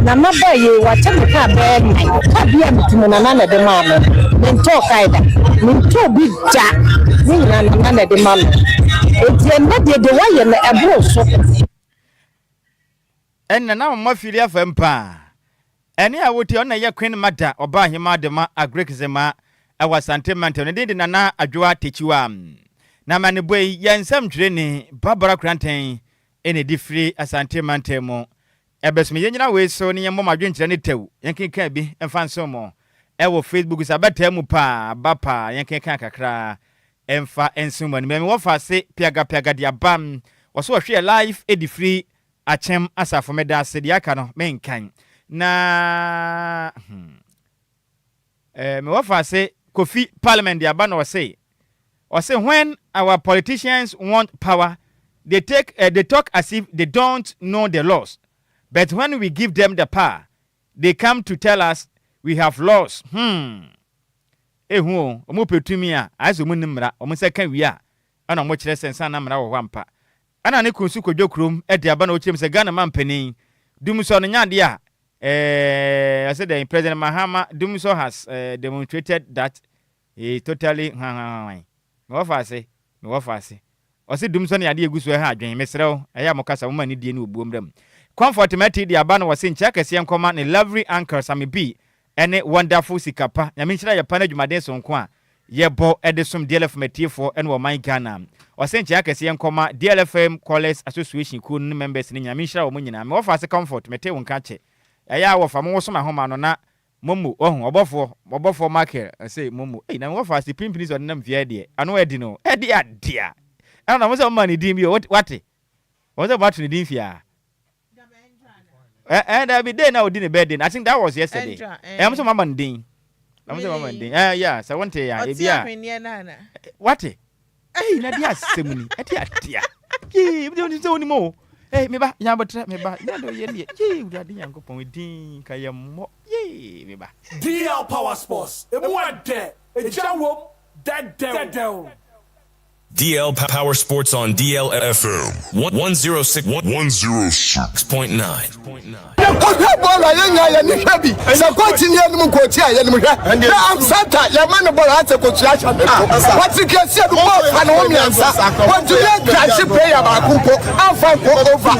na maba ye wacha me ka be na ka bia mitimo na na de ma me nto kaida nto bi ja ni na de ma me etienne de waye na ebro so enna na mo fili afam pa ene a wote on na ye Queen Mada oba hima de ma agrikzema awa santement ne de nana Adjoa techiwa na mane boy yansam twere ne Barbara Kranten ene difri asantement mo ebesme yenyina we so ne yemo madwenkyere ne tew yenkenka bi emfanso mo ewo Facebook sabata mu pa bapa yenkenka kakra emfa ensumo ne me wo fa se piaga dia bam wo so hwe live edifri achem asafo meda se dia ka no menkan na me wo fa se Kofi Parliament dia ba no say when our politicians want power they talk as if they don't know the laws, but when we give them the power they come to tell us we have laws. Ehu omo petumi a azo mu nimra omo se kan wi a ana mo kire sensa na mra wo hwampa ana ne kunsu kodwokrom e de aba na o kire se Ghana mampanin dumso no nyade a I said the President Mahama Dumso has demonstrated that he totally me wafa se o se Dumso ne ade eguso ha adwen mesrew eya mokasa mo mani die ne obuomdam comfort meti de aba na wo se ncha kase enkoma ne lovely anchor Sammy B ene wonderful Sikapa nyame nchira ya pana dwumaden so nko a yebo edesum DLFM metiefo ene wo man Ghana o se ncha kase enkoma DLFM Callers Association ku members ne nyame nchira wo mo nyina me wafa se comfort meti wo nka che eya wo fa mo so ma homa no na momu obofo market say momu na wo fa se pimpini so na mfia de ano edi no edi adia ana na mo se man di mi what was about ni di fia that be day now di ne birthday I think that was yesterday mo so mama ndin yeah so want ya e bia what na dia semuni edi adia ye mi so ni mo me ba nya botre me ba nya do ye ne ye urade yankopon din kayammo ye me ba DL Power Sports e mo ade e jawom dead DL Power Sports on DLFM 106.9. Bola yenya ya ni hebi sa continue ni ko ti aye ni mo hwe na am santa ya man bola ate ko tia cha what you can see the ball and home yansa what you get crash player ba ku ko afa ko over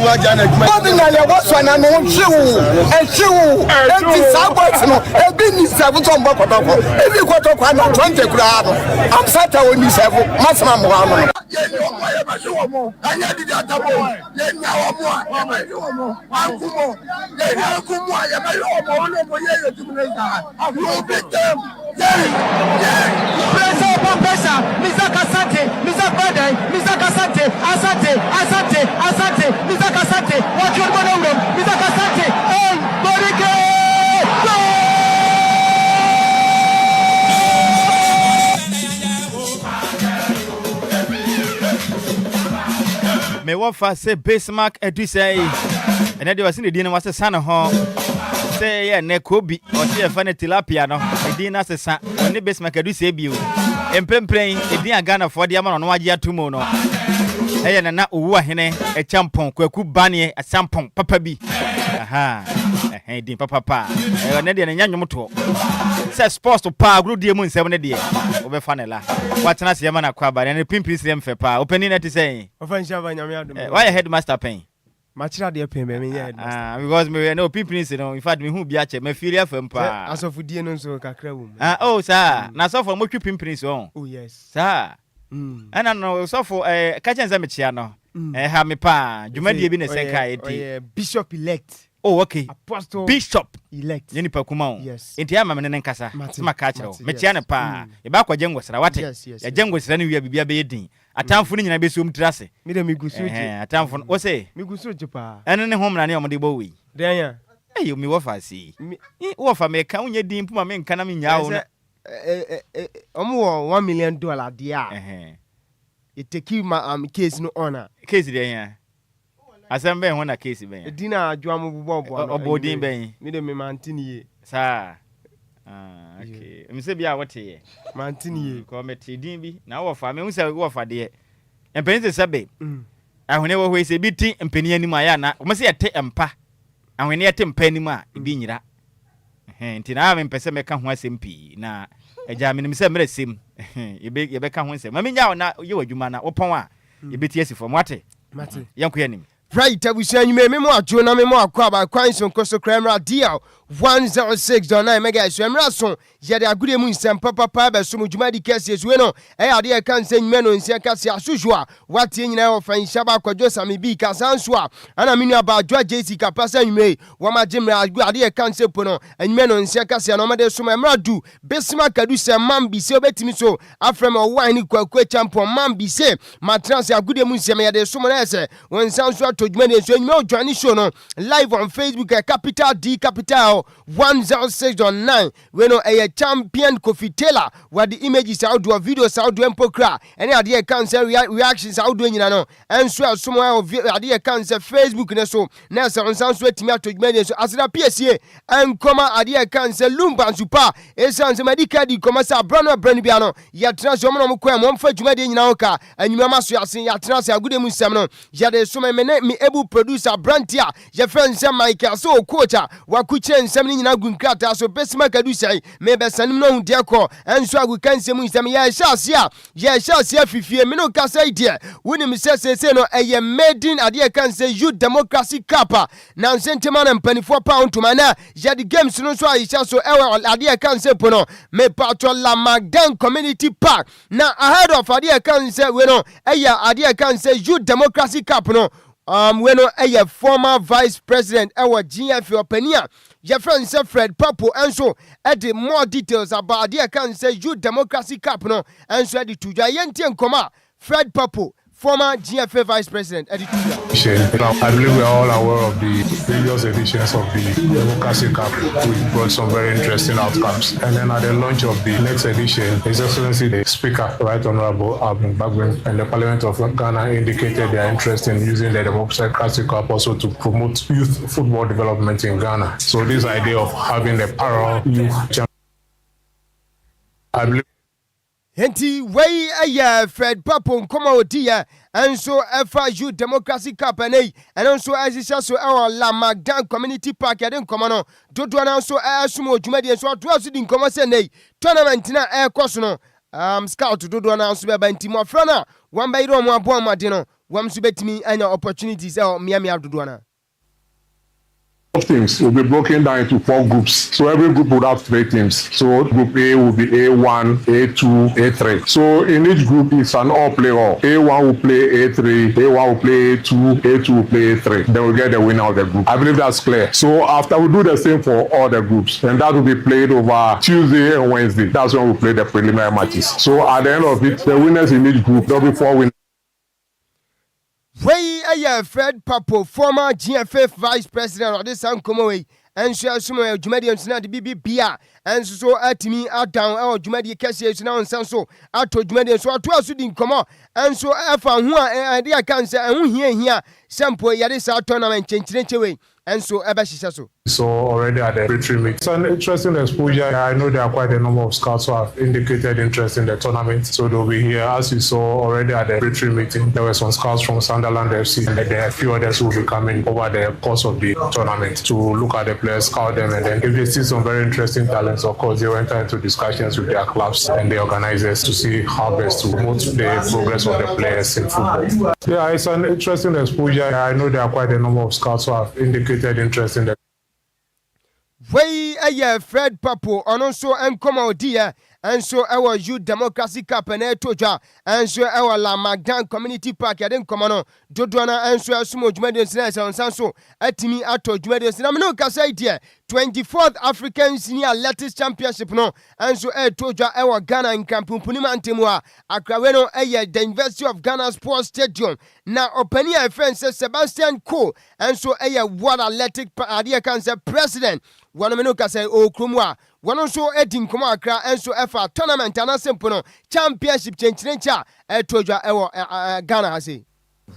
body na le wo so na no chiwu enti sabot no e bi ni 7 ton ba kotoko e bi kotoko na 20 kura no am santa woni 7 masama mo ano ye ni o mo ye ba so mo anya di data bo ye nya o mo akumo ye na kumo ya ba yo mo no mo ye yo timuneza you beat them Presa Pesa Misaka Sante Misaka Sante Asante Misaka Sante what you want to Misaka Sante hey Borike me wafa se Bismarck edu say ene de wase ne din wase sana ho say ye ne kobi o se e fa ne tilapia no edin na sesa ne Bismarck edu say bio emprempren edin agana fo de ama no waje atumo no eye na na owu ahene e champon kwaku bane asampon papa bi aha din papa ne de ne nyanwom to se sports to pa gru de mu nsem ne de obe fa ne la watena se yama na kwa ba ne pimpin se mfe pa openi na ti say ofanshaba nyame adom why headmaster pen machira de pen be me headmaster because me no pimpin se no in fact me hu bia che me feel afem pa asofudie no nso kakra wo oh sir na so for mo twi pimpin se on oh yes sir ana no so for ka chen se me chia no ha me pa dwumadie bi ne se kai di bishop elect oh okay apostle bishop elect yeni pa kuma on yes enti ama me ne nkasa ma ka kire me chia ne pa e ba kwa jengosra wate ya jengosra ne wi bibia be yedin atamfo ni nyina be so mtrase me de migusuji atamfo wo se migusuji pa ene ne homra ne omde bo wi denya ayo mi wo fa si wo fa me ka unye din puma me nka na me nyawo no omo $1 million dia it take my case no honor case de ya asembe ho na case ben dina adwoa mo bobo obodin ben me de me mantini ye sa okay mi se bia wote ye mantini ye ko meti din bi na wo fa me hu se wo fa de empeni se sebe ahune wo hwe se bi tin empeni anim aya na mo se yete empa ahune yete empa anim a bi nyira nti na me mpese me ka ho asempi na eja me nim se mere sem ye be ka ho nsem ma me nya na ye wadwuma na wo pon a yɛbɛtie si fam wate yɛnkɔ yɛnim right abusia nyume memo adwo na memo akwaba kwan so nkoso kramra DL 106.9 megahertz emra so yede agure mu nsem papa ba so mudwuma di kese esuwe no ade e kan se nyume no nsia kase asojo a watie nyina wo fan Nhyiraba Kwadwo Sammy bi kasanso a ana menu aba Adjoa Agyei Sikapa sa nyume wo ma jemra ade e kan se po no nyume no nsia kase no made so emra du besima kadu se man bi se obetimi so afrem o wan ni kwakwa champion man bi se matrans agure mu nsem yede so mo na ese won sanso tojuma de so nyume o join show no live on Facebook capital D capital 106.9 we no a champion Kofi Taylor what the images out do videos out do empokra any idea cancer reactions out do nyina no enso somewhere of idea cancer Facebook ne so na se onsan so atimi atodwuma so aseda PSA enkoma idea cancer Lumba super esanse medical di koma sa brano bia no ya transfer mo no kwa mo mfa dwuma de nyina oka anyuma maso yasen ya transfer agudem nsem no ya de so me able producer brantia ya friend Sam Michael so coacha wakuche nsem nyina gunkrata so besima kadu sai me besanim no hunde ko enso agukan nsem nsem ya shasia fifie me no kasa idea wonim sese no eye maiden ade kan say youth democracy kapa na nsentema na mpanifo pound to mana ya the games no so aisha so ewe ade kan say pono me patron la Magdan community park na ahead of ade kan say we no eye ade kan say youth democracy kapa no we no a former vice president our GF openia your friend Fred Papo and so add more details about the can say youth democracy cap no and so the two giant and Fred Papo former GFA Vice President. I believe we are all aware of the previous editions of the Democracy Cup, which brought some very interesting outcomes. And then at the launch of the next edition, His Excellency the Speaker, Right Honorable Bagbin, and the Parliament of Ghana indicated their interest in using the Democracy Cup also to promote youth football development in Ghana. So this idea of having a parallel youth champion, I believe. Henti way Fred Papo nkoma odia enso efa youth democracy cup and also asisa so our la Magdan community park ya den nkoma no dodo na so asumo dwumadi so to asu di nkoma se nei tournament na koso no scout dodo na so be bantimo afra na wan bayiro mo abo amade no wam so betimi anya opportunities miamia dodo na teams will be broken down into 4 groups. So every group would have 3 teams. So group A will be A1, A2, A3. So in each group it's an all play all. A1 will play A3, A1 will play A2, A2 will play A3. Then we'll get the winner of the group. I believe that's clear. So after we do the same for all the groups, and that will be played over Tuesday and Wednesday. That's when we play the preliminary matches. So at the end of it, the winners in each group, there'll be 4 winners. Way Fred Papo, former GFF Vice President of this Sankomo, and share some Jumadians na the BBBA, and so at me out down our Jumadi Cassius now and Sanso, out to Jumadians, so 12 shooting come on, and so I found one idea cancer, and here, sample Yadisa tournament change away. And so Abashisaso. So already at the retreat meet. It's an interesting exposure. I know there are quite a number of scouts who have indicated interest in the tournament. So they'll be here. As you saw already at the retreat meeting, there were some scouts from Sunderland FC, and there are a few others who will be coming over the course of the tournament to look at the players, scout them, and then if they see some very interesting talents, of course, they will enter into discussions with their clubs and the organizers to see how best to promote the progress of the players in football. Yeah, it's an interesting exposure. I know there are quite a number of scouts who have indicated interest in the way Fred Papo and also Nkoma Odia and so our youth democracy cup and toja and so our la Magdan community park ya den komano dodwana and so asumo Jumadians na sanso atimi ato Jumadians na no kasa idea 24th African Senior Athletics Championship no and so toja our Ghana in Kampumpuni Antemwa Akraweno the University of Ghana Sports Stadium na openi a friend Sebastian Coe and so World Athletic Adia Cancer President Wanamenoka say Okrumwa one also edin kuma akra enso efa tournament ana simple no championship chenchirencha toja Ghana hase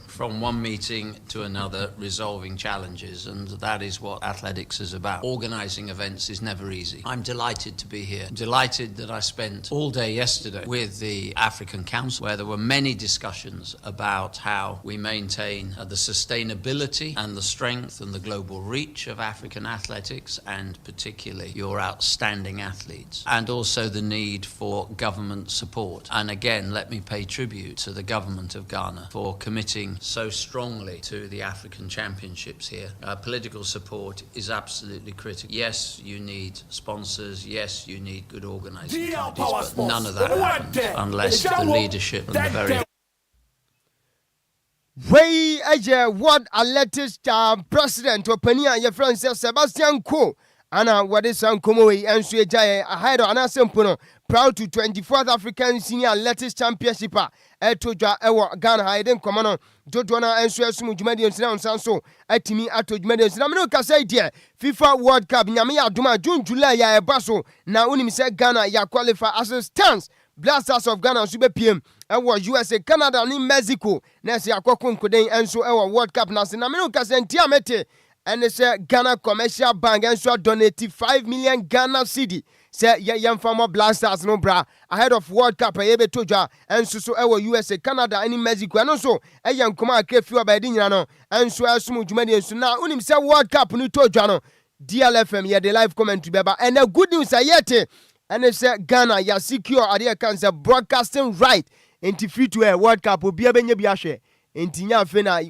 From one meeting to another, resolving challenges, and that is what athletics is about. Organising events is never easy. I'm delighted to be here. Delighted that I spent all day yesterday with the African Council, where there were many discussions about how we maintain the sustainability and the strength and the global reach of African athletics, and particularly your outstanding athletes, and also the need for government support. And again, let me pay tribute to the government of Ghana for committing so strongly to the African Championships here. Political support is absolutely critical. Yes, you need sponsors. Yes, you need good organising committees, but none of that happens unless the leadership and the very... Way Agyei World Athletics President Opania your friend Sebastian Coe. Ana wade sankomo we enso ejaye ahead on asempono proud to 24th African Senior Athletics Championship etojwa ewo Ghana haiden komono dodona enso esum dwumadi nsina onsanso atimi atodwumadi nsina me no kasa idea FIFA World Cup nyame ya adoma June July ya ebaso na unim se Ghana ya qualify as it stands. Blasters of Ghana sube PM ewo USA Canada ni Mexico na se akoko nkoden enso ewo World Cup na se na me no kasa ntia mete. And it's a Ghana Commercial Bank and so donated 5 million Ghana cedi. Say young farmer Blasters no bra ahead of World Cup toja and so our USA Canada and Mexico and also a young command kefu by dinano and so assume jumadi so now unim say World Cup no toja no DLFM ya the live comment to beba and the good news ayete and it's Ghana ya secure ade cancer broadcasting right into free to a World Cup obi abenye bi ahwe entinya fe na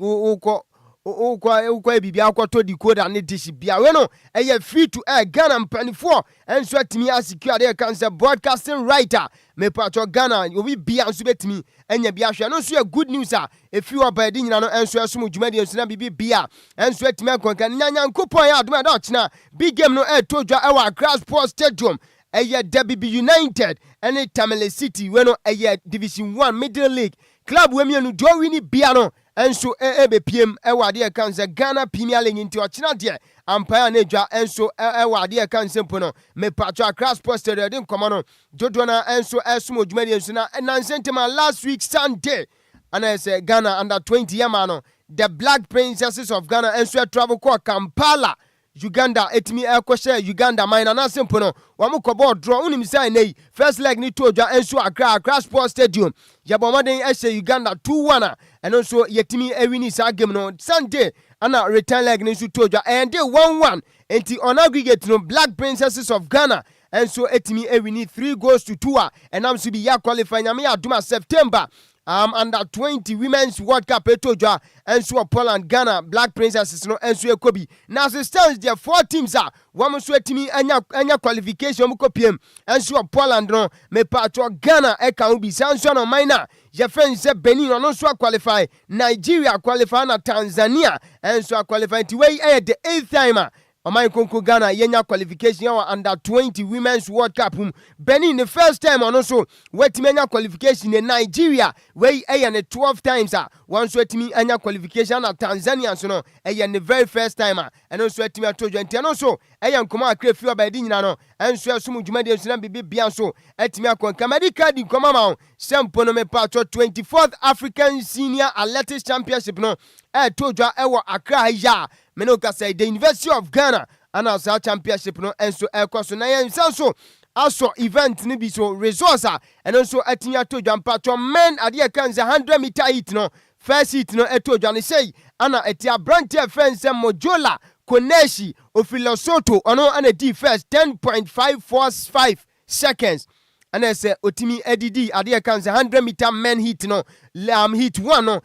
uko bibi akwato decoder ne dish bia we no eye free to air Ghana mpanifo enso atimi asecure dey cancer broadcasting writer me pato Ghana obi bia nso betimi enya bia hwe no so ya good news if you are by di nyina no enso asum dwumadi enso na bibi bia enso atimi akonka nyanya nkopon ya adoma da ochina big game no todwa ewa Accra Sports Stadium eye Derby United ene Tamale City we no eye Division 1 Middle League club we mienu do wini bia no enso ebepiem ewade kanse Ghana Premier League into ochina de empire nedwa enso ewade kanse mpono me patro Accra Sports Stadium din komono dodona enso esumo dwumadi enso na nansentema last week Sunday and I say Ghana under 20 yamano the Black Princesses of Ghana enso travel ko Kampala Uganda etimi ekoshe Uganda mine na simple wamukobo draw unim say nei first leg ni toja enso Accra Sports Stadium yabomaden ehye Uganda 2-1 and also yetimi ewini sa game no Sunday ana return leg ni toja and they 1-1 enti on aggregate no Black Princesses of Ghana and so etimi ewini 3-2 and am to be ya qualify nyame aduma September under 20 women's World Cup etoja and so Poland Ghana Black Princesses no and so Kobe now so stands there 4 teams one so etimi anya qualification mu kopiem and so Poland no me patro Ghana e kan bi sanso no minor je friend say Benin no so qualify Nigeria qualify na Tanzania and so qualify the way the 8th time Omai Konko Ghana yenya qualification under 20 women's World Cup Benin the first time and also wetimenya qualification in Nigeria where the 12 times once wetimi anya qualification na Tanzania so no the very first time and also wetimi atojo and also nkoma akrefi ba di nyina no enso asum dwumade enso na bibi bia so etimi akonka medical di nkoma ma sempo no me patro 24th African Senior Athletics Championship no tojo ewo Accra ya Menoka say the University of Ghana and also championship no enso ekoso na yen so also event ni bi so resource and also atinya to patro men ade kanza 100 meter heat no first heat no etojo ne say ana etia branch fence mojola koneshi ofilosoto ono ana di first 10.545 seconds and I say otimi edidi ade kanza 100 meter men heat no heat 1 no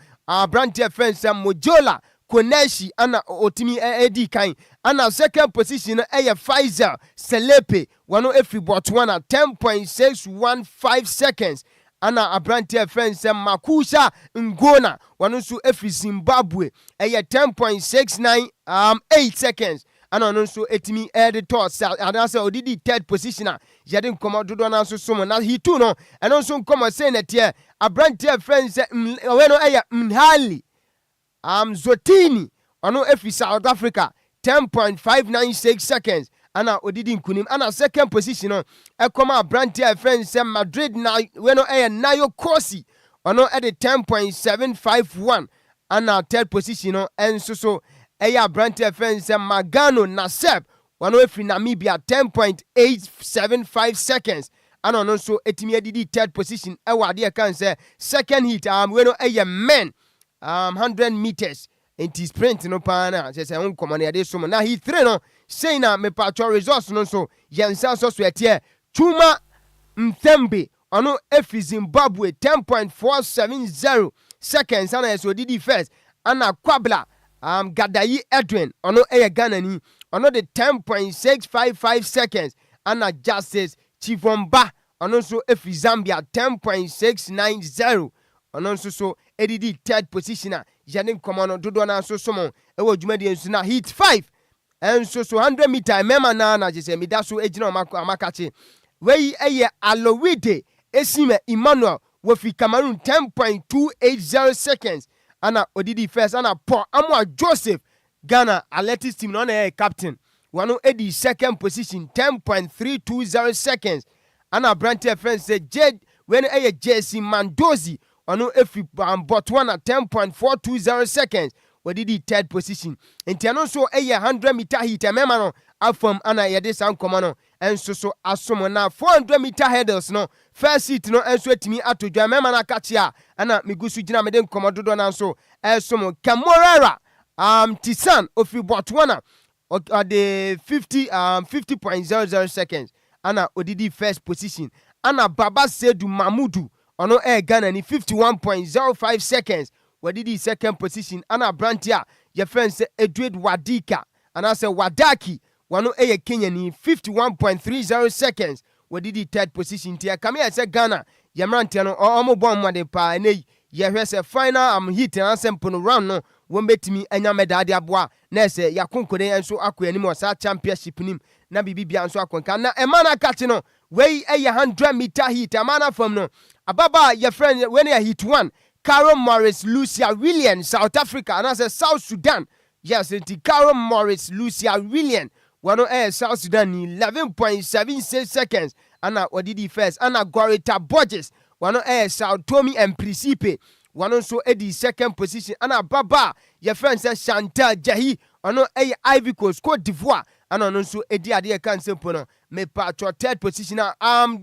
branch fence mojola Koneshi ana otimi edi kan ana second position Pfizer Selepe wano every Botswana 10.615 seconds ana abrantia friends Makusha Ngona wano su every Zimbabwe 10.698 seconds ana no so etimi editor ana say odidi third positioner yade nkomododo na so so na he too no and also nkomo say na tie abrantia friends weno Mhali Zotini ono efi South Africa 10.596 seconds ana odidi nkunim ana second position no ekoma brantia friends Madrid na weno Nayo Kosi ono at 10.751 ana third position no enso so eya brand defense Magano Nasep wano efri Namibia 10.875 seconds ana no so etimi adidi third position ewa de kan say second heat we no eya men 100 meters enti sprint no pa na say won komane ade so na heat 3 no say na me patro results no so yensa so etie Chuma Mthembe ono efi Zimbabwe 10.470 seconds ana eso didi first ana Kwabla Gadayi Edwin ono eye Ghana ni ono de 10.655 seconds ana Justice Chivomba ono so efi Zambia 10.690 ono so edidi third positioner Janin Komano dodo na so somo ewo dwumadi ensu na heat 5 enso so 100 meter mema na jese mi da so ejina amakache wey eye Alowide Esime Emmanuel wofi Cameroon 10.280 seconds ana odidi first ana Paul Amwa Joseph Ghana athletics team no na captain wano edi second position 10.320 seconds ana Brante friends say Jed when eye JC Mandozi wano efi Botswana 10.420 seconds wadidi third position enti ano so eye 100 meter heat mema no afam ana yede san komano enso so asomo na 400 meter hurdles no first seat no enso etimi atodwa mema na kachia ana migusu gina mede nkomododo na so esomo Kamorara Tisan ofi Botswana the 50.00 seconds ana odidi first position ana Baba Sedu Mamudu ono Ghana ni 51.05 seconds wadidi second position ana Brantia your friend say Edward Wadika and I say Wadaki wano Kenya ni 51.30 seconds wadidi third position tia kame ya say Ghana yamrantia no omo bom mwade pa ene ye say final hit and sample no round no wombetimi anya medade aboa na say yakonkode enso akoani mo sa championship nim na bibibia enso akonka na emana kate no wey 100 meter hit amana from no ababa your friend when you hit 1 Carol Morris, Lucia William, South Africa, and I said South Sudan. Yes, it's Carol Morris, Lucia William. One South Sudan 11.76 seconds. Anna Odidi first. Anna Gorita Borges. One South Tommy and Principe. One also Eddie second position. Anna Baba. Your friend says Chantal Jahi. One Ivy Coast, Cote d'Ivoire. And also Eddie Adia Kansepono. Me patro third position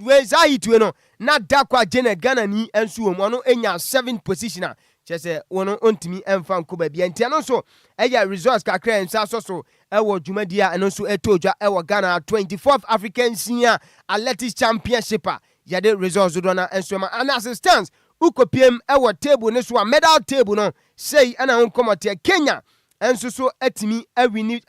where's I to no not dakwa Janet Ghana ni ensu mo no enya 7th positioner chese wono ontimi emfa nkoba bia ntia so eya results kakra ensa so ewo dwumadia eno so etoja ewo Ghana 24th African Senior Athletics Championship yade results do na enso ma an assistance ukopiem ewo table ne so medal table no say ana onkomote Kenya enso so etimi awini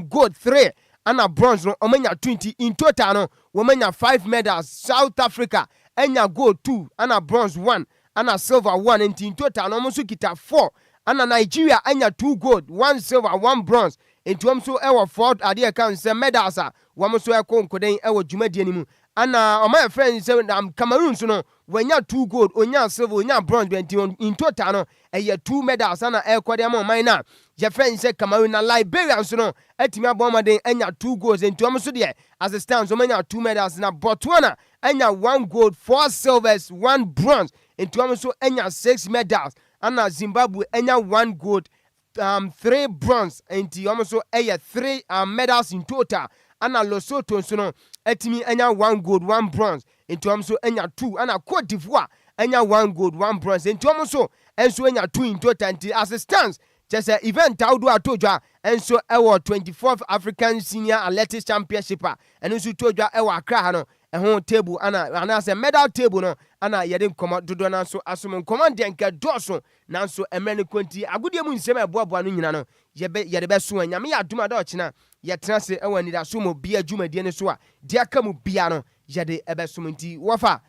gold 3 ana bronze no omenya 20 in total no womenya 5 medals. South Africa enya gold 2 ana bronze 1 ana silver 1 in total no musu kita 4 ana Nigeria enya 2 gold 1 silver 1 bronze into amso ewo 4 ade kan se medals wamso ekonkoden ewo dwumadi animu ana my friend say Cameroon so no wenya 2 gold onya silver onya bronze in total no eye 2 medals ana ekwade am na your friend say Cameroon na Liberia so no etimi abomaden enya 2 goals into am so de as it stands so menya 2 medals na Botswana enya 1 gold 4 silvers 1 bronze into am so enya 6 medals ana Zimbabwe enya 1 gold 3 bronze into am so eye 3 medals in total ana Lesotho so no etimi enya 1 gold 1 bronze into am so enya 2 ana Cote d'Ivoire enya 1 gold 1 bronze into am so enso enya 2 in total until as it stands just event audo atodwa enso ewo 24th African Senior Athletics Championship and enso todwa ewo Accra ha no ehon table ana say medal table no ana yede nkomo dodo na so asom nkomo denka doso na so emre ne konti agudie mu nsem eboaboa no nyina no yede be so anyame ya duma da ochina yetena se ewo ni da so mo bia dwumadie ne so a dia ka mu bia no yede ebe so nti wofa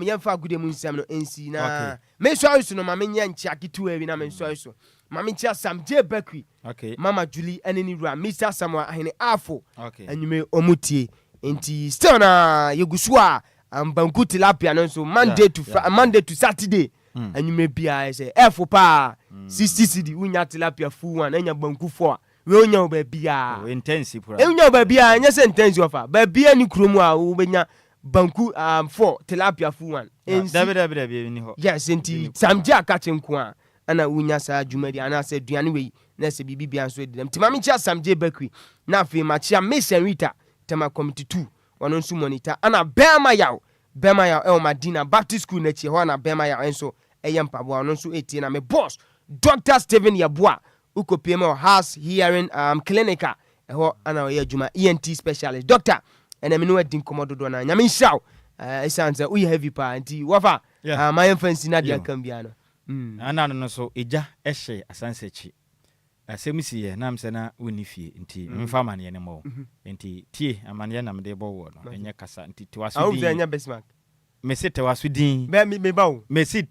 yemfa agudie mu nsem no ensi na me so aso no ma menye nchi akitu ewi na me so aso Mami chia Sam J Bekwi. Okay. Mama Julie eneni rua Mr. Samuel ahene afo. Okay. Enyume omutie. Enti still na yegusua banku tilapia no so Monday to Saturday. Enyume bia say efo pa 60 cedi unya tilapia full one enya banku 4. We onya obabia. Intensive pura. Enya obabia nya se intensive ofa. Babia ni kromu a ubenya banku 4 tilapia full one. David ni ho. Yes enti Sam J akache nko a ana wunya sa dwumadi ana sa duane we na se bibi bia so edem timami cha samje bakwi na afi ma chia Miss Rita tema committee 2 wono nso monitor ana bema yaw e o Madina Baptist School na chi ho na bema yaw enso eyempabo wono nso etie na me boss Dr. Steven Yabua ukopie me house hearing clinica ho ana oye adwuma ENT specialist doctor ena me no adin komododo na nyame nhyaaw esanse uye heavy pa nti wafa my fancy na dia kan bia no ana no so eja ehye asansechi asemisi ye na mse na unifie nti mfa mane ne mo nti tie amane na mde bo no enye kasa nti tiwaso din awuze anya Bismarck mesi tiwaso din me bawo mesi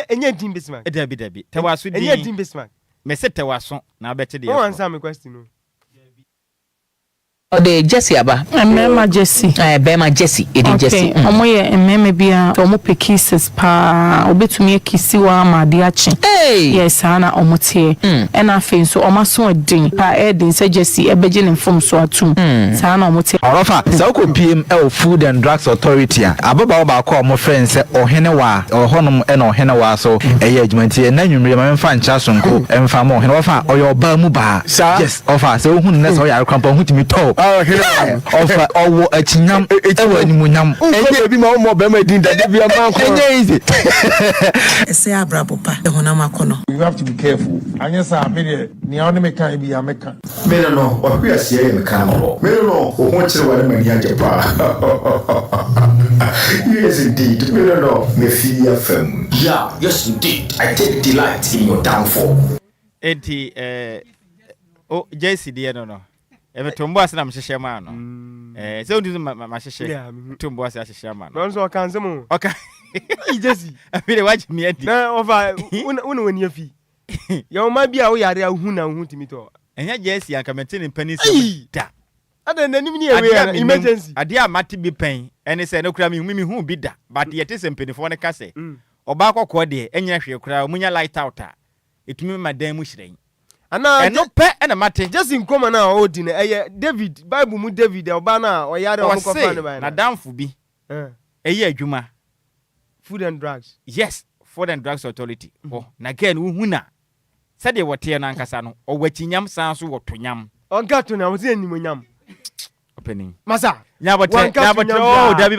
enye din Bismarck dabi tiwaso din enye din Bismarck mesi tiwaso na abete de o answer me question no Ode Jesse aba. Emema Jesse. Bema Jesse. Edi Jesse. Omo ye ememe bia omo pe kisses pa obetumi kisi wa ma de achi. Yes ana omo tie. Ena afen so omo so adin pa edin se Jesse ebeje ne mfom so atum. Sa na omo tie. Orofa sa ukopiem Food and Drugs Authority ababa ba ko omo friend se ohene wa ohonum ena ohene wa so eye adwumantie na nwumre ma mfa ncha sonko emfa mo ohene wafa oyo ba mu ba. Yes ofa se ohun ne so yare krampa hutimi to. Ofa owo achinyam ewa nimunyam enye bi ma mo be ma din da bia man ko enye easy Ese abrabo pa ehonam akono. You have to be careful anya sa me de ni awon me kan bi ya me kan me no o hwe asie me kan no me no o ho kire wa na mani age pa yes indeed me no me feel FM yeah yes indeed I take delight in your downfall enti Jesse die no ebe tombo ase na mhyehyɛ ma no se ondu ma hyehyɛ tombo ase ahyehyɛ ma no nso kan semo okay Jesse afire waje mi adi na ofa una wani afi ya o ma bia wo yare ahu na hu timi to enya Jesse anka maintain pani se da ada nanim ni ewe emergency ade amate bi pen ene se ne kura mi hu bi da but yete se mpanifo ne ka se oba kokko de enya hwe kura munya light out a etumi madan mu hyiren ana eno pe ena mate just in common na odi na David Bible mu David oba na o yare o ko fa ne ba na damfo bi eye adwuma Food and Drugs yes Food and Drugs Authority na gen hu na se de wote na nkasa no o wachinyam san so wotonyam on gato na wote animonyam opening masa nyabote o dabi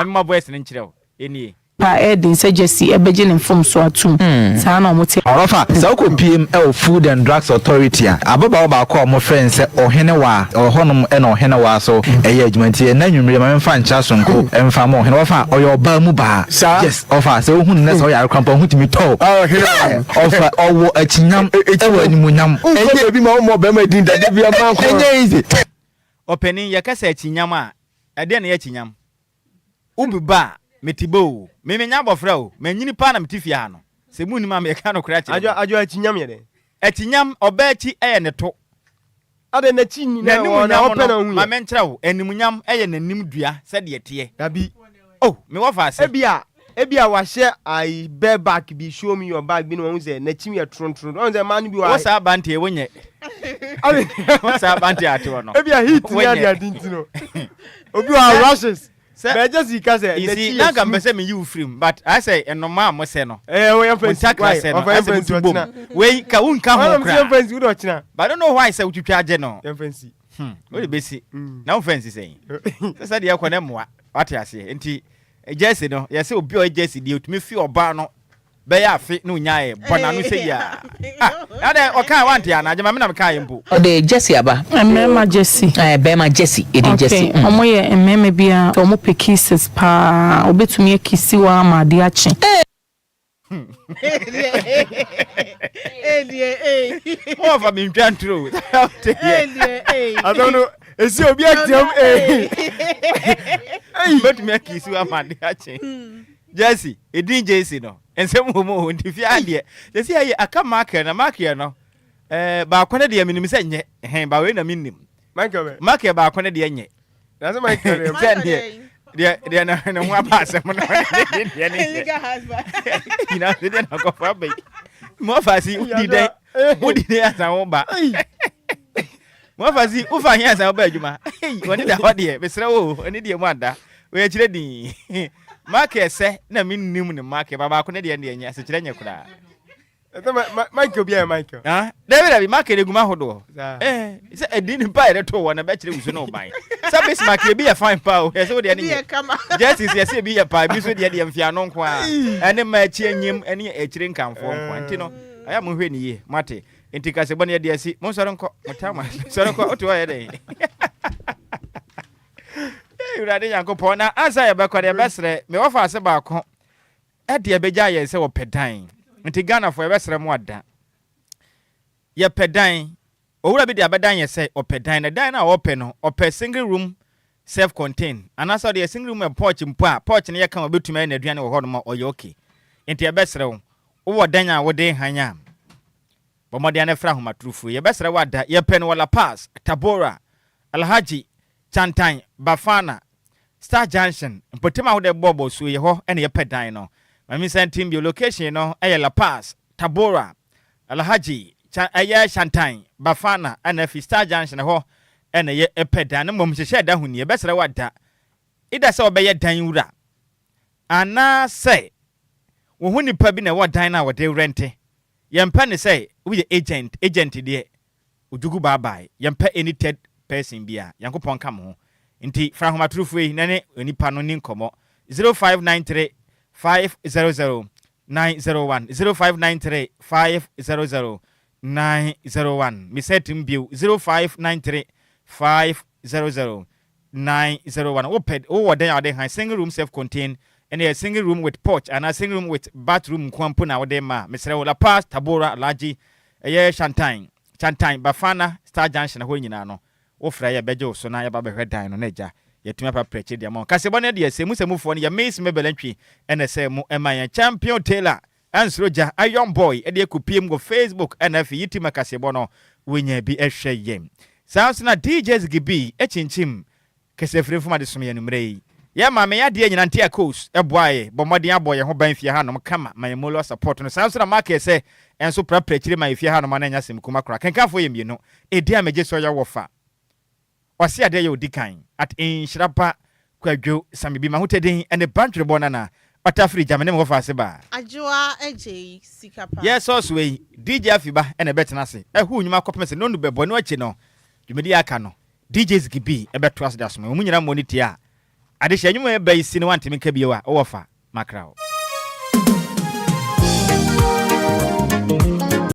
ma voice ne nkyerɛ o enie pa edin se Jesse ebeje ne mfom so atum sa na omo tie Orofa sa ukopiem Food and Drugs Authority ababa ba ko omo friend se ohene wa ohonum ena ohene wa so eye adwumantie na nwumre ma mfa ncha sonko emfa mo ohene wafa oyo ba mu ba yes ofa se ohun ne so yare krampa hutimi to ofa owo achinyam ewa nimunyam enye bi ma mo be ma din da bia man ko enye easy opening yakasa achinyam a ade na yachinyam ubi ba metibo me nya bofra o manyini pa na metifia no se mu ni ma me ka no kra che Adjoa achinyam ye de achinyam oba achi eye ne to ade na chi ni na wona open hu ma menkyra wo animunyam eye nanim dua se de tie dabi me wo fa ase ebia wa hye I bear back bi show me your bag bi no hu se na chi me tron on se man bi wa wo sa bante wo nye wo sa bante ate wo no ebia hit ni ade adintino obi wa rushes but just because na can be say me you free but I say enoma mo say no we am friends we ka unka ho kra but I don't know why say utwitwa age no am friends we be see na am friends say say de yakọ moa what you say enti Jesse no you say obi o Jesse de otumi fi oba no be ya afi no nyae bona no say ya ade o kan want ya na agema me na me kan yempo Ode Jesse aba emema Jesse bema Jesse edi Jesse omo ye ememe bia omo pe kisses pa obetumi kisi wa ma de achi oh for me trying to I don't know esi obi atem but me kisi wa ma de achi Jesse edi Jesse no ensem mo ntifi ade se se aye aka market na market no ba akone de minim se nye ba we na minim market ba akone de nye na se market de na ho apase mo no de ne you know de na ko fa be mo fa si udi de asa wo ba mo fa si u fa hin asa wo ba adwuma woni da ho de be sere wo oni de mo ada we kire din market se na minim ne market ba ko ne de nya se kire nya kura Michael be Michael. David Michael Guma Hodo. Is a didn't buy the two one a battery was no buy. Some is Michael be a fine power. Yes, what the just is yes, be a pie, be so the Fianon qua, and then my chain him any a drink come from Quantino. I am winning, Mate. Into Casabania, dear, see, most I don't call Matama, so I don't call to a day. You ready, Uncle Pona? As I back on the best, me offer us about at the Abejaya, so pedine. Into Ghana for a Western water. Ye pedine, or be the Abedine say, or pedine, a diner open, or per single room, self contained. And I saw the single room and porch in porch and ye come a bit to me and Adrian or Hodoma or Yoki. Into your best room, over Dana, what day hanyam. But Modiana Frahuma truthful, your best reward, your pen walla pass, Tabora, Alhaji, Chantain, Bafana, Star Junction, Potima with the bobble, so you ho, and your pet dino. My sent him your location, no, La Paz, Tabora, Alhaji, Chantain, Bafana, and if Star Junction, ho, and a pet dino, mum, she said that when your best reward that. It does all by your dinura. And now say, when you pub in a what diner what they rent. Yampa say, we agent dear. Udugu bye. Yampa any third person beer. Yanko pon come home. Inti Frahoma Truffrey, Nene, any panonin como 0593 500 901 0593 500 901. Me set him view 0593 500 901. Oped over there they have single room self contained. And a single room with porch and a single room with bathroom kwampuna wadema Mr. La Paz Tabora Laji a Chantain Bafana Star Junction ho nyina no wo fra ya bejo so na ya ba behwe dan no neja yetuma pa preche dia mo kasebone de se musemufo no ya miss mebelantwi ene se mu eman champion Taylor ansroja a young boy e de kupiem go Facebook na fi yitima kasebono wenya bi ehwe yem sounds na DJs gibi echinchim kasefre fuma de som ya numrei ya ma me ya de nyina ntia coast eboaye bomodin aboye ho ban fie ha no kama my molo support no sounds na market say enso prapre ma fie ha no ma na nya sem kuma kra kenkafo yem no e dia meje so ya wofa wasi ade ya odikan at Nhyiraba Kwadwo Sammy bi ma hotedin and the bantry bonana otafri jamene mo fa se ba Adjoa Agyei Sikapa yes also we DJ afiba and betena se ehu nyuma kopemese no ndu bebo no achi no dwumedi aka no DJs gibi ebeto as das mo munyina moniti a ade hye nyuma e bai si no wantemi ka biewa wo fa makrao